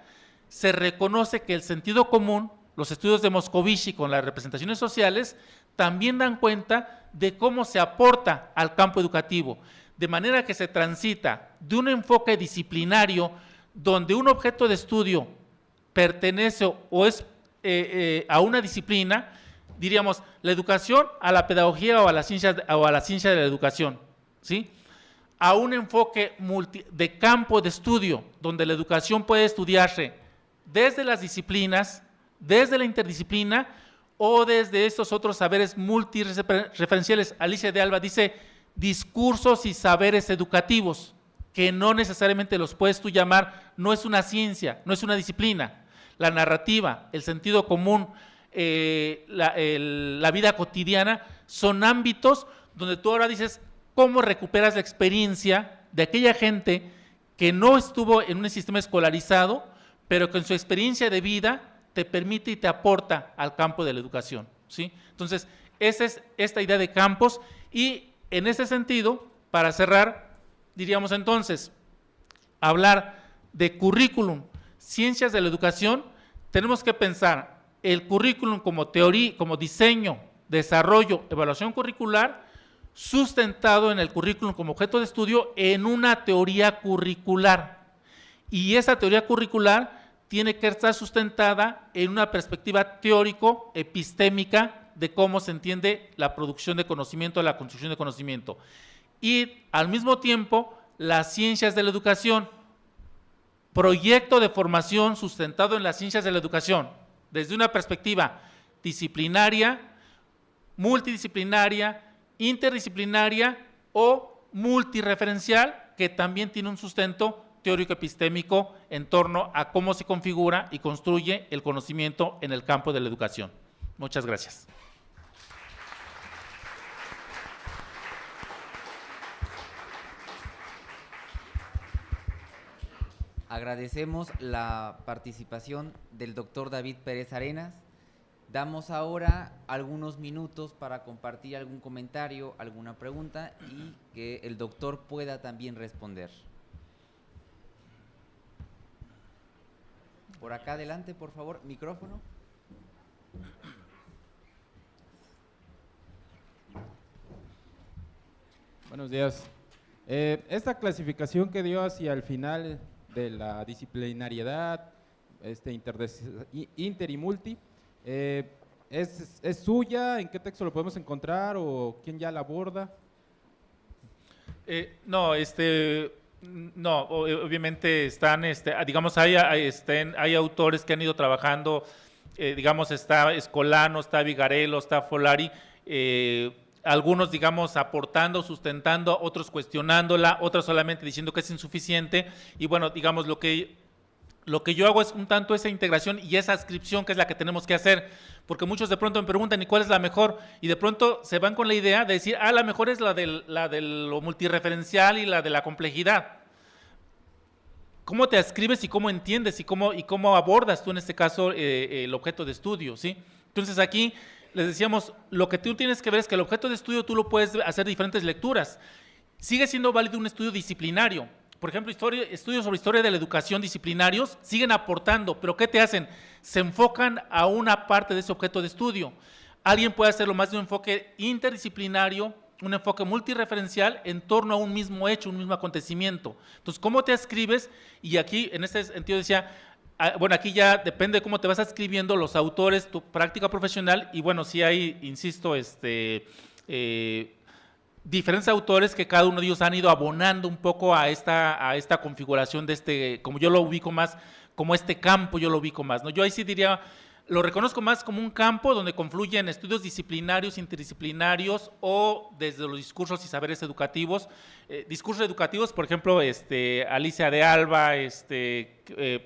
Speaker 2: se reconoce que el sentido común, los estudios de Moscovici con las representaciones sociales, también dan cuenta de cómo se aporta al campo educativo, de manera que se transita de un enfoque disciplinario donde un objeto de estudio pertenece o es a una disciplina, diríamos, la educación a la pedagogía o a la ciencia de la educación, ¿sí? A un enfoque de campo de estudio, donde la educación puede estudiarse desde las disciplinas, desde la interdisciplina o desde estos otros saberes multireferenciales. Alicia de Alba dice discursos y saberes educativos, que no necesariamente los puedes tú llamar, no es una ciencia, no es una disciplina. La narrativa, el sentido común, la vida cotidiana, son ámbitos donde tú ahora dices cómo recuperas la experiencia de aquella gente que no estuvo en un sistema escolarizado, pero que en su experiencia de vida te permite y te aporta al campo de la educación, ¿sí? Entonces, esa es esta idea de campos, y en ese sentido, para cerrar, diríamos entonces, hablar de currículum, ciencias de la educación, tenemos que pensar el currículum como teoría, como diseño, desarrollo, evaluación curricular, sustentado en el currículum como objeto de estudio en una teoría curricular. Y esa teoría curricular tiene que estar sustentada en una perspectiva teórico-epistémica de cómo se entiende la producción de conocimiento, la construcción de conocimiento. Y al mismo tiempo, las ciencias de la educación, proyecto de formación sustentado en las ciencias de la educación, desde una perspectiva disciplinaria, multidisciplinaria, interdisciplinaria o multireferencial, que también tiene un sustento teórico-epistémico en torno a cómo se configura y construye el conocimiento en el campo de la educación. Muchas gracias.
Speaker 1: Agradecemos la participación del doctor David Pérez Arenas. Damos ahora algunos minutos para compartir algún comentario, alguna pregunta y que el doctor pueda también responder. Por acá adelante, por favor, micrófono.
Speaker 6: Buenos días. Esta clasificación que dio hacia el final de la disciplinariedad, inter y multi, ¿es suya? ¿En qué texto lo podemos encontrar o quién ya la aborda?
Speaker 2: No, obviamente están, digamos, hay autores que han ido trabajando, digamos, está Escolano, está Vigarello, está Folari, algunos, digamos, aportando, sustentando, otros cuestionándola, otros solamente diciendo que es insuficiente, y bueno, digamos, lo que yo hago es un tanto esa integración y esa adscripción que es la que tenemos que hacer, porque muchos de pronto me preguntan, ¿y cuál es la mejor? Y de pronto se van con la idea de decir, la mejor es la de lo multireferencial y la de la complejidad. ¿Cómo te adscribes y cómo entiendes y cómo abordas tú en este caso el objeto de estudio, ¿sí? Entonces aquí les decíamos, lo que tú tienes que ver es que el objeto de estudio tú lo puedes hacer diferentes lecturas. Sigue siendo válido un estudio disciplinario. Por ejemplo, estudios sobre historia de la educación disciplinarios siguen aportando, pero ¿qué te hacen? Se enfocan a una parte de ese objeto de estudio. Alguien puede hacerlo más de un enfoque interdisciplinario, un enfoque multireferencial en torno a un mismo hecho, un mismo acontecimiento. Entonces, ¿cómo te adscribes? Y aquí, en este sentido, decía, bueno, aquí ya depende de cómo te vas adscribiendo los autores, tu práctica profesional, y bueno, sí hay, insisto, diferentes autores que cada uno de ellos han ido abonando un poco a esta configuración de como yo lo ubico más, como este campo yo lo ubico más, ¿no? Yo ahí sí diría, lo reconozco más como un campo donde confluyen estudios disciplinarios, interdisciplinarios o desde los discursos y saberes educativos. Discursos educativos, por ejemplo, Alicia de Alba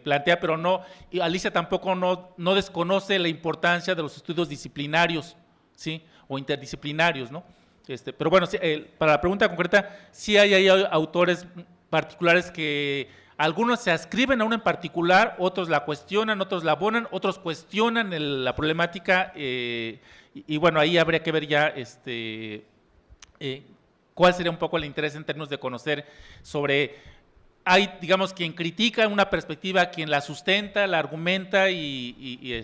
Speaker 2: plantea, pero no, y Alicia tampoco no desconoce la importancia de los estudios disciplinarios, ¿sí? O interdisciplinarios, ¿no? Pero bueno, sí, para la pregunta concreta, sí hay autores particulares que algunos se adscriben a una en particular, otros la cuestionan, otros la abonan, otros cuestionan la problemática, y bueno, ahí habría que ver ya cuál sería un poco el interés en términos de conocer sobre hay, digamos, quien critica una perspectiva, quien la sustenta, la argumenta en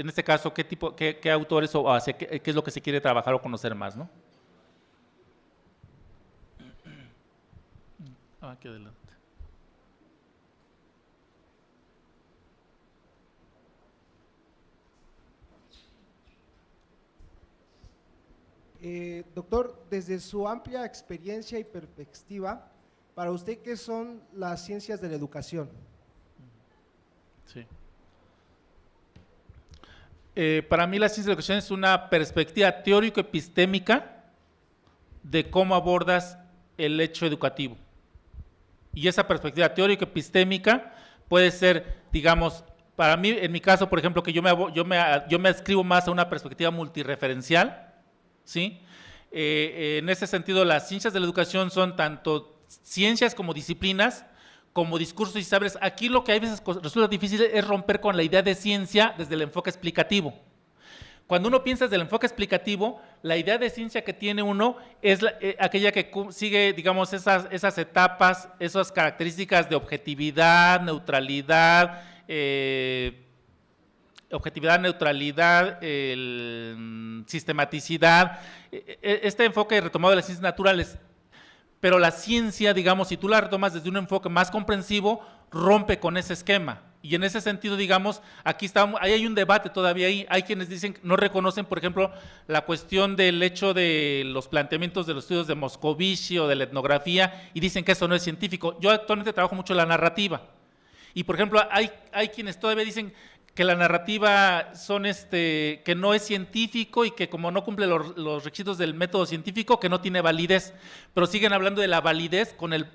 Speaker 2: este caso, qué autores o hacia qué es lo que se quiere trabajar o conocer más, ¿no? Aquí adelante.
Speaker 3: Doctor, desde su amplia experiencia y perspectiva, para usted, ¿qué son las ciencias de la educación?
Speaker 2: Sí. Para mí la ciencia de la educación es una perspectiva teórico-epistémica de cómo abordas el hecho educativo. Y esa perspectiva teórico-epistémica puede ser, digamos, para mí, en mi caso, por ejemplo, que yo me adscribo más a una perspectiva multireferencial, ¿sí? En ese sentido, las ciencias de la educación son tanto ciencias como disciplinas, como discursos y saberes. Aquí lo que a veces resulta difícil es romper con la idea de ciencia desde el enfoque explicativo. Cuando uno piensa desde el enfoque explicativo, la idea de ciencia que tiene uno es aquella que sigue, digamos, esas etapas, esas características de objetividad, neutralidad, sistematicidad, este enfoque retomado de las ciencias naturales. Pero la ciencia, digamos, si tú la retomas desde un enfoque más comprensivo, rompe con ese esquema. Y en ese sentido, digamos, ahí hay un debate todavía ahí. Hay quienes dicen, no reconocen, por ejemplo, la cuestión del hecho de los planteamientos de los estudios de Moscovici o de la etnografía, y dicen que eso no es científico. Yo actualmente trabajo mucho la narrativa. Y, por ejemplo, hay quienes todavía dicen que la narrativa que no es científico y que como no cumple los requisitos del método científico, que no tiene validez, pero siguen hablando de la validez con el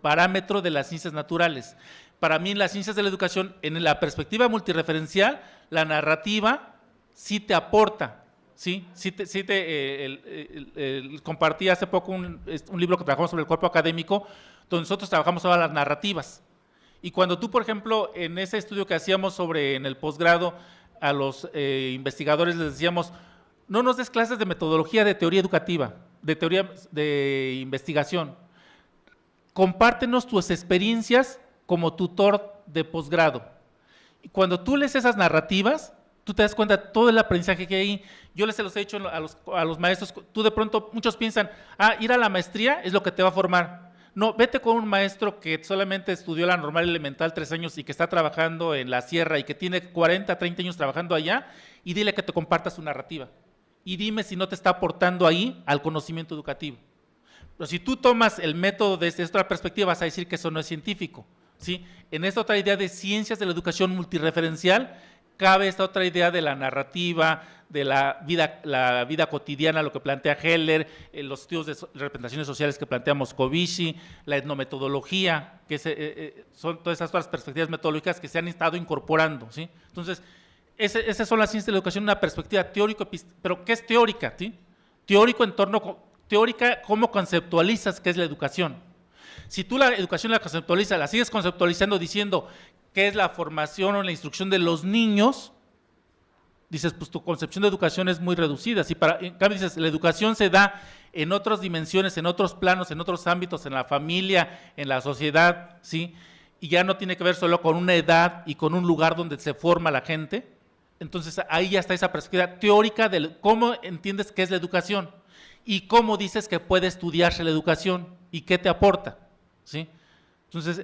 Speaker 2: parámetro de las ciencias naturales. Para mí, en las ciencias de la educación, en la perspectiva multireferencial, la narrativa sí te aporta, ¿sí? Compartí hace poco un libro que trabajamos sobre el cuerpo académico, donde nosotros trabajamos sobre las narrativas. Y cuando tú, por ejemplo, en ese estudio que hacíamos en el posgrado, a los investigadores les decíamos, no nos des clases de metodología de teoría educativa, de teoría de investigación, compártenos tus experiencias como tutor de posgrado. Y cuando tú lees esas narrativas, tú te das cuenta de todo el aprendizaje que hay ahí. Yo se los he dicho a los maestros, tú de pronto, muchos piensan, ir a la maestría es lo que te va a formar. No, vete con un maestro que solamente estudió la normal elemental 3 años y que está trabajando en la sierra y que tiene 40, 30 años trabajando allá, y dile que te comparta su narrativa. Y dime si no te está aportando ahí al conocimiento educativo. Pero si tú tomas el método desde esta perspectiva, vas a decir que eso no es científico, ¿sí? En esta otra idea de ciencias de la educación multireferencial, cabe esta otra idea de la narrativa, de la vida cotidiana, lo que plantea Heller, los estudios de representaciones sociales que plantea Moscovici, la etnometodología, que son todas esas otras perspectivas metodológicas que se han estado incorporando, ¿sí? Entonces, esas son las ciencias de la educación, una perspectiva teórica, pero ¿qué es teórica? ¿Sí? Teórica, ¿cómo conceptualizas qué es la educación? Si tú la educación la conceptualizas, la sigues conceptualizando diciendo qué es la formación o la instrucción de los niños, dices, pues tu concepción de educación es muy reducida. En cambio dices, la educación se da en otras dimensiones, en otros planos, en otros ámbitos, en la familia, en la sociedad, ¿sí? Y ya no tiene que ver solo con una edad y con un lugar donde se forma la gente. Entonces ahí ya está esa perspectiva teórica de cómo entiendes qué es la educación y cómo dices que puede estudiarse la educación y qué te aporta, ¿sí? Entonces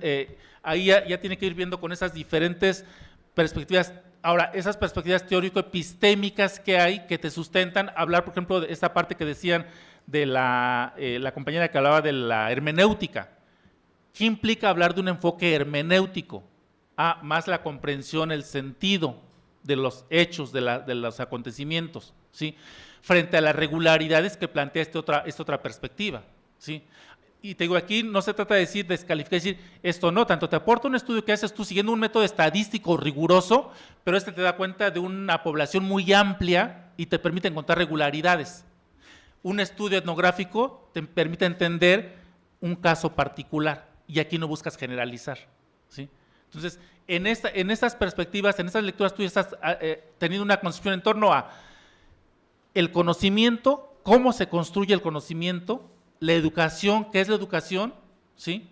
Speaker 2: ahí ya tiene que ir viendo con esas diferentes perspectivas. Ahora, esas perspectivas teórico-epistémicas que hay, que te sustentan, hablar, por ejemplo, de esta parte que decían de la compañera que hablaba de la hermenéutica. ¿Qué implica hablar de un enfoque hermenéutico? Más la comprensión, el sentido de los hechos, de los acontecimientos, ¿sí? Frente a las regularidades que plantea esta otra perspectiva, ¿sí? Y te digo, aquí no se trata de descalificar, decir esto no, tanto te aporta un estudio que haces tú siguiendo un método estadístico riguroso, pero te da cuenta de una población muy amplia y te permite encontrar regularidades. Un estudio etnográfico te permite entender un caso particular y aquí no buscas generalizar, ¿sí? Entonces, en estas perspectivas, en estas lecturas, tú estás teniendo una concepción en torno a el conocimiento, cómo se construye el conocimiento, la educación, ¿qué es la educación? ¿Sí?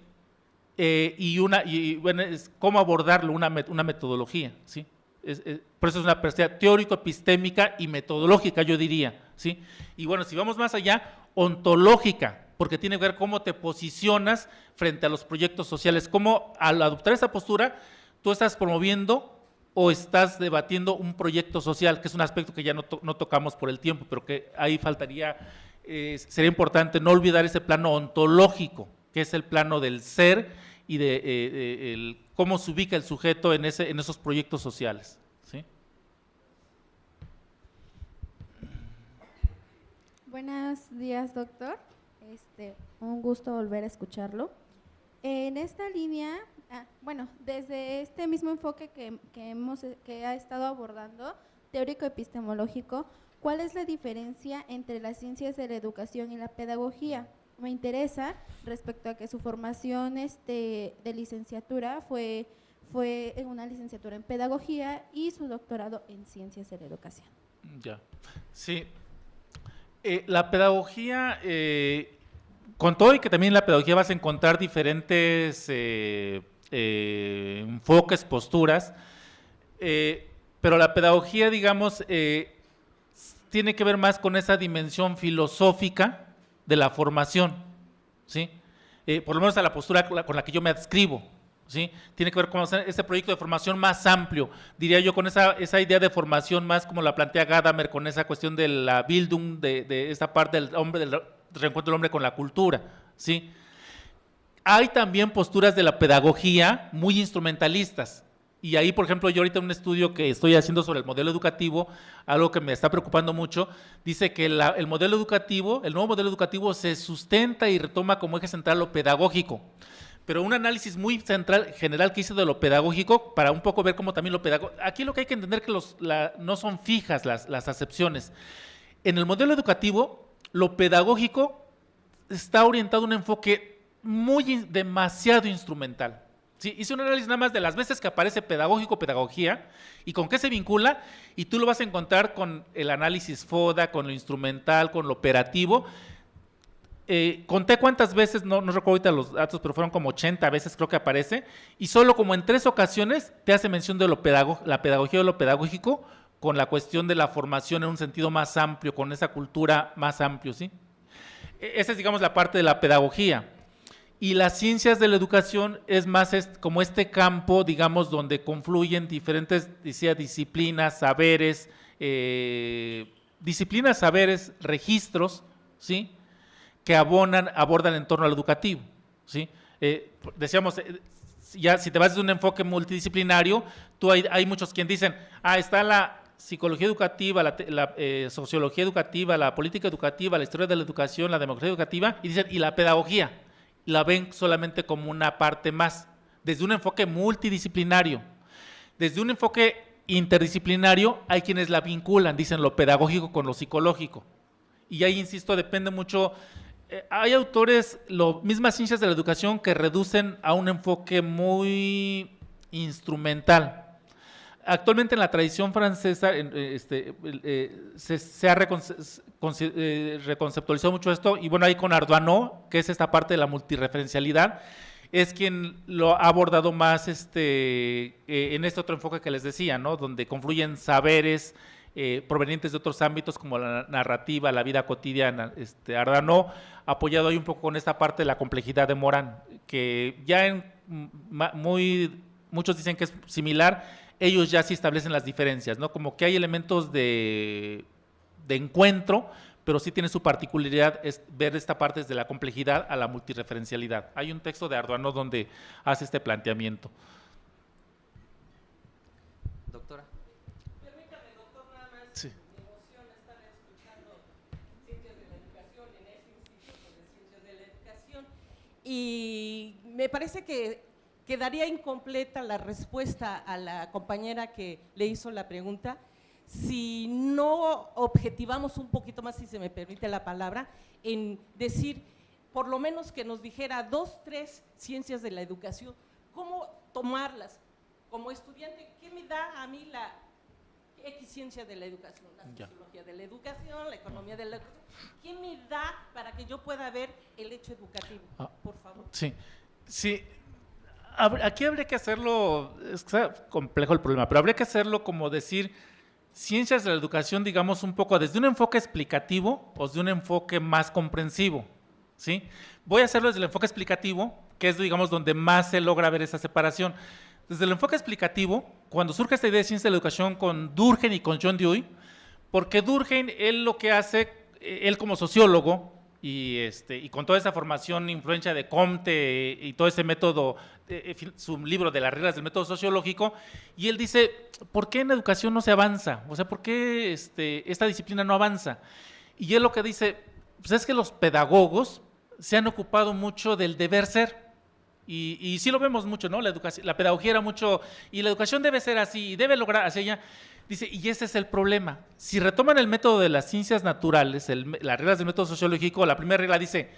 Speaker 2: bueno, es cómo abordarlo, una metodología, ¿sí? Por eso es una perspectiva teórico-epistémica y metodológica, yo diría, ¿sí? Y bueno, si vamos más allá, ontológica, porque tiene que ver cómo te posicionas frente a los proyectos sociales, cómo al adoptar esa postura, tú estás promoviendo o estás debatiendo un proyecto social, que es un aspecto que ya no tocamos por el tiempo, pero que ahí faltaría, sería importante no olvidar ese plano ontológico, que es el plano del ser y de cómo se ubica el sujeto en esos proyectos sociales, ¿sí?
Speaker 7: Buenos días, doctor. Un gusto volver a escucharlo. En esta línea, bueno, desde este mismo enfoque que ha estado abordando, teórico-epistemológico, ¿cuál es la diferencia entre las ciencias de la educación y la pedagogía? Me interesa respecto a que su formación de licenciatura fue una licenciatura en pedagogía y su doctorado en ciencias de la educación.
Speaker 2: Ya, sí. La pedagogía, con todo y que también en la pedagogía vas a encontrar diferentes enfoques, posturas, pero la pedagogía, digamos, tiene que ver más con esa dimensión filosófica de la formación, ¿sí? Por lo menos a la postura con la que yo me adscribo, ¿sí? Tiene que ver con ese proyecto de formación más amplio, diría yo, con esa idea de formación más como la plantea Gadamer, con esa cuestión de la Bildung, de esa parte del hombre, del reencuentro del hombre con la cultura, ¿sí? Hay también posturas de la pedagogía muy instrumentalistas. Y ahí, por ejemplo, yo ahorita en un estudio que estoy haciendo sobre el modelo educativo, algo que me está preocupando mucho, dice que el modelo educativo, el nuevo modelo educativo se sustenta y retoma como eje central lo pedagógico. Pero un análisis muy central, general que hice de lo pedagógico, para un poco ver cómo también lo pedagógico. Aquí lo que hay que entender que no son fijas las acepciones. En el modelo educativo, lo pedagógico está orientado a un enfoque demasiado instrumental. Sí, hice un análisis nada más de las veces que aparece pedagógico, pedagogía, y con qué se vincula, y tú lo vas a encontrar con el análisis FODA, con lo instrumental, con lo operativo. Conté cuántas veces, no recuerdo ahorita los datos, pero fueron como 80 veces creo que aparece, y solo como en 3 ocasiones te hace mención de la pedagogía de lo pedagógico, con la cuestión de la formación en un sentido más amplio, con esa cultura más amplio, ¿sí? Esa es, digamos, la parte de la pedagogía. Y las ciencias de la educación es más como este campo, digamos, donde confluyen diferentes, decía, disciplinas, saberes, registros, ¿sí? Que abordan en torno al educativo, ¿sí? Decíamos, ya si te vas de un enfoque multidisciplinario, hay muchos quienes dicen, está la psicología educativa, la sociología educativa, la política educativa, la historia de la educación, la democracia educativa, y dicen, y la pedagogía. La ven solamente como una parte más, desde un enfoque multidisciplinario. Desde un enfoque interdisciplinario hay quienes la vinculan, dicen lo pedagógico con lo psicológico. Y ahí, insisto, depende mucho. Hay autores, mismas ciencias de la educación, que reducen a un enfoque muy instrumental. Actualmente en la tradición francesa se ha reconceptualizado mucho esto, y bueno, ahí con Ardoino, que es esta parte de la multireferencialidad, es quien lo ha abordado más en este otro enfoque que les decía, ¿no? Donde confluyen saberes provenientes de otros ámbitos como la narrativa, la vida cotidiana. Ardoino apoyado ahí un poco con esta parte de la complejidad de Morán, que ya muchos dicen que es similar. Ellos ya sí establecen las diferencias, ¿no? Como que hay elementos de encuentro, pero sí tiene su particularidad ver esta parte desde la complejidad a la multireferencialidad. Hay un texto de Ardoino donde hace este planteamiento.
Speaker 1: Doctora.
Speaker 8: Permítame, doctor, nada más.
Speaker 2: Sí.
Speaker 8: Me emociona estar escuchando Ciencias de la Educación en este Instituto de Ciencias de la Educación, y me parece que quedaría incompleta la respuesta a la compañera que le hizo la pregunta si no objetivamos un poquito más, si se me permite la palabra, en decir, por lo menos que nos dijera 2, 3 ciencias de la educación, cómo tomarlas como estudiante, qué me da a mí la X ciencia de la educación, la sociología de la educación, la economía de la educación, ¿qué me da para que yo pueda ver el hecho educativo? Por favor.
Speaker 2: Sí, sí. aquí habría que hacerlo, es que está complejo el problema, pero habría que hacerlo como decir ciencias de la educación, digamos, un poco desde un enfoque explicativo o desde un enfoque más comprensivo, ¿sí? Voy a hacerlo desde el enfoque explicativo, que es, digamos, donde más se logra ver esa separación. Desde el enfoque explicativo, cuando surge esta idea de ciencia de la educación con Durkheim y con John Dewey, porque Durkheim, él lo que hace, él como sociólogo, y con toda esa formación, influencia de Comte y todo ese método, su libro de las reglas del método sociológico, y él dice, ¿por qué en educación no se avanza? O sea, ¿por qué esta disciplina no avanza? Y él lo que dice, pues es que los pedagogos se han ocupado mucho del deber ser, y sí lo vemos mucho, ¿no? La pedagogía era mucho, y la educación debe ser así, y debe lograr hacia ella. Dice, y ese es el problema. Si retoman el método de las ciencias naturales, las reglas del método sociológico, la primera regla dice,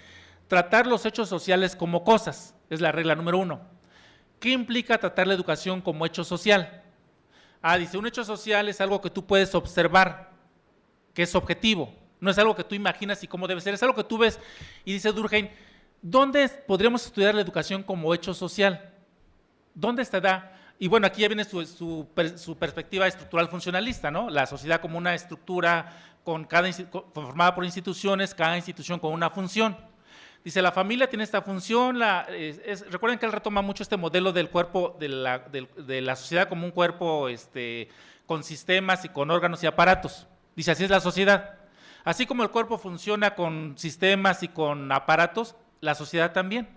Speaker 2: tratar los hechos sociales como cosas, es la regla número 1. ¿Qué implica tratar la educación como hecho social? Dice, un hecho social es algo que tú puedes observar, que es objetivo, no es algo que tú imaginas y cómo debe ser, es algo que tú ves. Y dice Durkheim, ¿dónde podríamos estudiar la educación como hecho social? ¿Dónde está? Y bueno, aquí ya viene su perspectiva estructural funcionalista, ¿no? La sociedad como una estructura formada por instituciones, cada institución con una función. Dice, la familia tiene esta función, recuerden que él retoma mucho este modelo del cuerpo, de la sociedad como un cuerpo con sistemas y con órganos y aparatos. Dice, así es la sociedad. Así como el cuerpo funciona con sistemas y con aparatos, la sociedad también.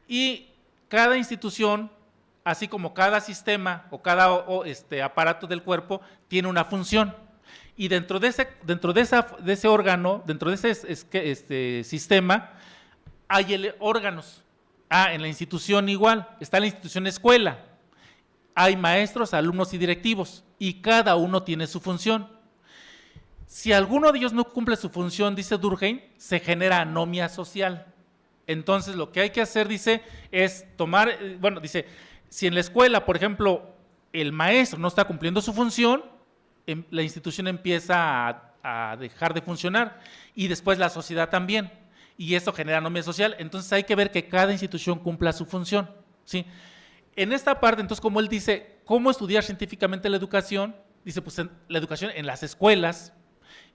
Speaker 2: Y cada institución, así como cada sistema o cada aparato del cuerpo tiene una función. Y dentro de ese órgano, dentro de ese sistema, hay órganos. En la institución igual, está la institución escuela. Hay maestros, alumnos y directivos, y cada uno tiene su función. Si alguno de ellos no cumple su función, dice Durkheim, se genera anomia social. Entonces, lo que hay que hacer, dice, es tomar, dice, si en la escuela, por ejemplo, el maestro no está cumpliendo su función, la institución empieza a dejar de funcionar y después la sociedad también. Y eso genera anomia social. Entonces hay que ver que cada institución cumpla su función, ¿sí? En esta parte, entonces, como él dice, ¿cómo estudiar científicamente la educación? Dice, pues la educación en las escuelas.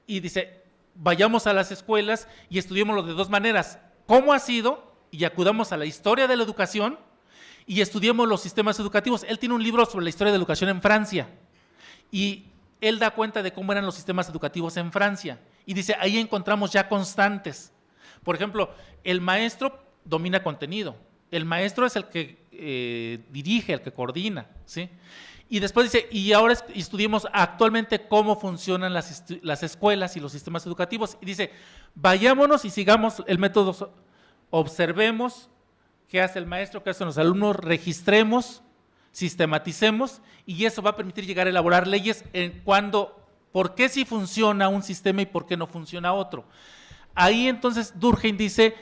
Speaker 2: Y dice, vayamos a las escuelas y estudiémoslo de dos maneras. ¿Cómo ha sido? Y acudamos a la historia de la educación y estudiemos los sistemas educativos. Él tiene un libro sobre la historia de la educación en Francia y él da cuenta de cómo eran los sistemas educativos en Francia y dice, ahí encontramos ya constantes. Por ejemplo, el maestro domina contenido, el maestro es el que dirige, el que coordina, ¿sí? Y después dice, y ahora estudiemos actualmente cómo funcionan las escuelas y los sistemas educativos. Y dice, vayámonos y sigamos el método, observemos qué hace el maestro, qué hacen los alumnos, registremos, sistematicemos, y eso va a permitir llegar a elaborar leyes en por qué sí funciona un sistema y por qué no funciona otro. Ahí entonces Durkheim dice,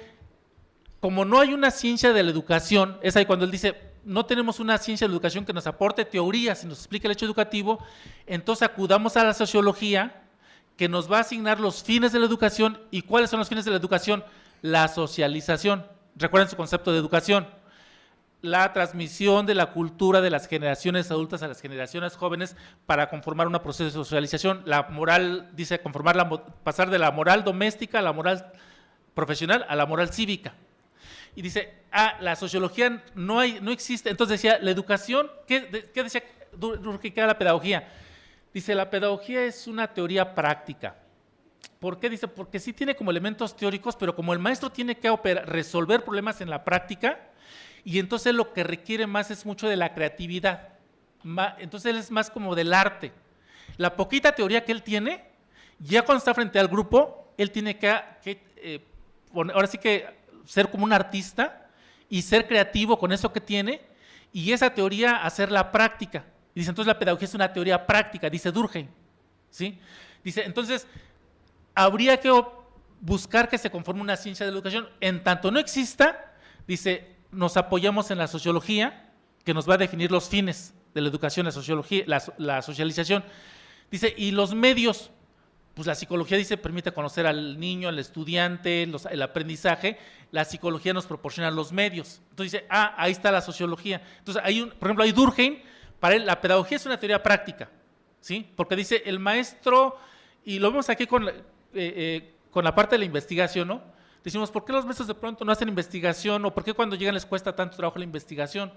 Speaker 2: como no hay una ciencia de la educación, es ahí cuando él dice, no tenemos una ciencia de la educación que nos aporte teorías y nos explique el hecho educativo, entonces acudamos a la sociología, que nos va a asignar los fines de la educación. ¿Y cuáles son los fines de la educación? La socialización. Recuerden su concepto de educación. La transmisión de la cultura de las generaciones adultas a las generaciones jóvenes para conformar un proceso de socialización. La moral, dice, pasar de la moral doméstica a la moral profesional a la moral cívica. Y dice, la sociología no existe. Entonces decía, la educación, ¿qué decía Durkheim, que era la pedagogía? Dice, la pedagogía es una teoría práctica. ¿Por qué? Dice, porque sí tiene como elementos teóricos, pero como el maestro tiene que resolver problemas en la práctica, y entonces lo que requiere más es mucho de la creatividad. Entonces él es más como del arte. La poquita teoría que él tiene, ya cuando está frente al grupo, él tiene ahora sí que ser como un artista y ser creativo con eso que tiene, y esa teoría hacerla práctica. Y dice, entonces la pedagogía es una teoría práctica, dice Durkheim, ¿sí? Dice, entonces, habría que buscar que se conforme una ciencia de la educación. En tanto no exista, dice, nos apoyamos en la sociología, que nos va a definir los fines de la educación, la sociología, la socialización. Dice, y los medios pues la psicología dice permite conocer al niño, al estudiante, el aprendizaje. La psicología nos proporciona los medios. Entonces dice, ahí está la sociología. Entonces, por ejemplo, hay Durkheim, para él la pedagogía es una teoría práctica, ¿sí? Porque dice el maestro, y lo vemos aquí con la parte de la investigación, ¿no? Decimos, ¿por qué los maestros de pronto no hacen investigación? ¿O por qué cuando llegan les cuesta tanto trabajo la investigación?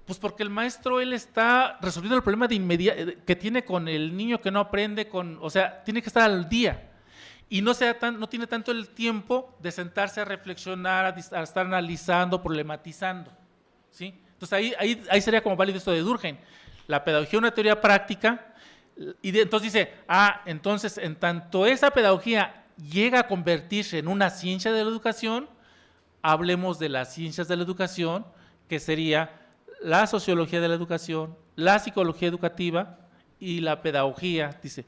Speaker 2: Pues porque el maestro, él está resolviendo el problema que tiene con el niño que no aprende, o sea, tiene que estar al día. Y no tiene tanto el tiempo de sentarse a reflexionar, a estar analizando, problematizando, ¿sí? Entonces ahí sería como válido esto de Durkheim. La pedagogía es una teoría práctica, y entonces dice, entonces en tanto esa pedagogía llega a convertirse en una ciencia de la educación, hablemos de las ciencias de la educación, que sería la sociología de la educación, la psicología educativa y la pedagogía, dice.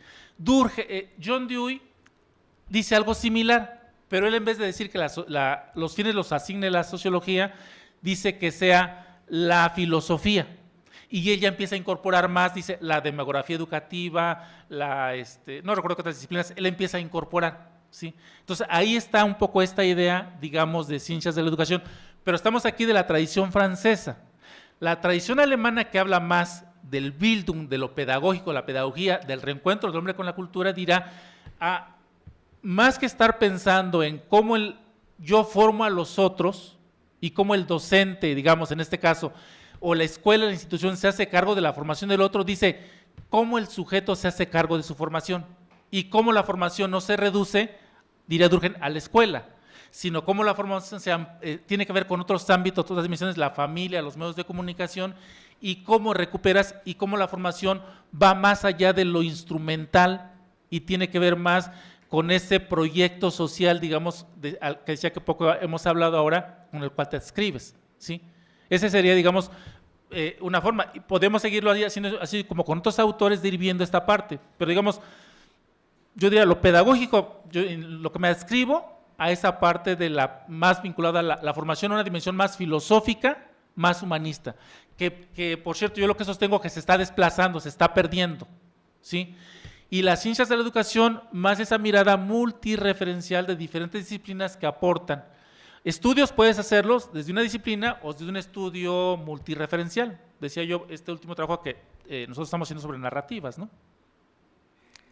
Speaker 2: John Dewey dice algo similar, pero él en vez de decir que los fines los asigne la sociología, dice que sea la filosofía. Y ella empieza a incorporar más, dice, la demografía educativa, no recuerdo qué otras disciplinas, él empieza a incorporar, ¿sí? Entonces ahí está un poco esta idea, digamos, de ciencias de la educación, pero estamos aquí de la tradición francesa. La tradición alemana, que habla más del Bildung, de lo pedagógico, la pedagogía, del reencuentro del hombre con la cultura, dirá, más que estar pensando en cómo yo formo a los otros y cómo el docente, digamos, en este caso, o la escuela, la institución se hace cargo de la formación del otro, dice cómo el sujeto se hace cargo de su formación y cómo la formación no se reduce, diría Durkheim, a la escuela, sino cómo la formación tiene que ver con otros ámbitos, otras dimensiones, la familia, los medios de comunicación, y cómo recuperas y cómo la formación va más allá de lo instrumental y tiene que ver más con ese proyecto social, digamos, que decía que poco hemos hablado ahora, con el cual te adscribes, ¿sí? Ese sería, digamos, una forma. Y podemos seguirlo haciendo así como con otros autores de ir viendo esta parte, pero digamos, yo diría lo pedagógico, lo que me adscribo a esa parte de la más vinculada a la formación, a una dimensión más filosófica, más humanista, que por cierto yo lo que sostengo que se está desplazando, se está perdiendo, ¿sí? Y las ciencias de la educación, más esa mirada multireferencial de diferentes disciplinas que aportan. Estudios puedes hacerlos desde una disciplina o desde un estudio multireferencial. Decía yo, este último trabajo que nosotros estamos haciendo sobre narrativas, ¿no?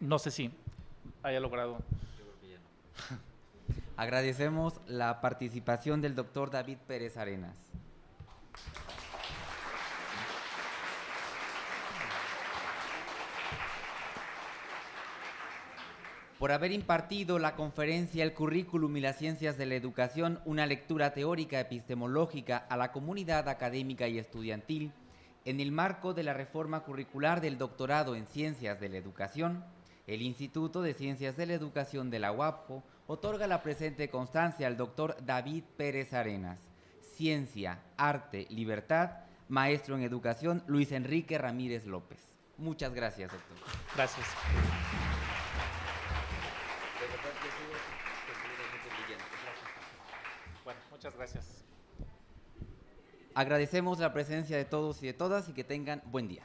Speaker 2: No sé si haya logrado.
Speaker 1: Agradecemos la participación del doctor David Pérez Arenas. Por haber impartido la conferencia El currículum y las ciencias de la educación, una lectura teórica epistemológica a la comunidad académica y estudiantil, en el marco de la reforma curricular del doctorado en ciencias de la educación, el Instituto de Ciencias de la Educación de la UAPJO otorga la presente constancia al doctor David Pérez Arenas, Ciencia, Arte, Libertad, maestro en Educación, Luis Enrique Ramírez López. Muchas gracias, doctor.
Speaker 2: Gracias. Bueno, muchas gracias.
Speaker 1: Agradecemos la presencia de todos y de todas y que tengan buen día.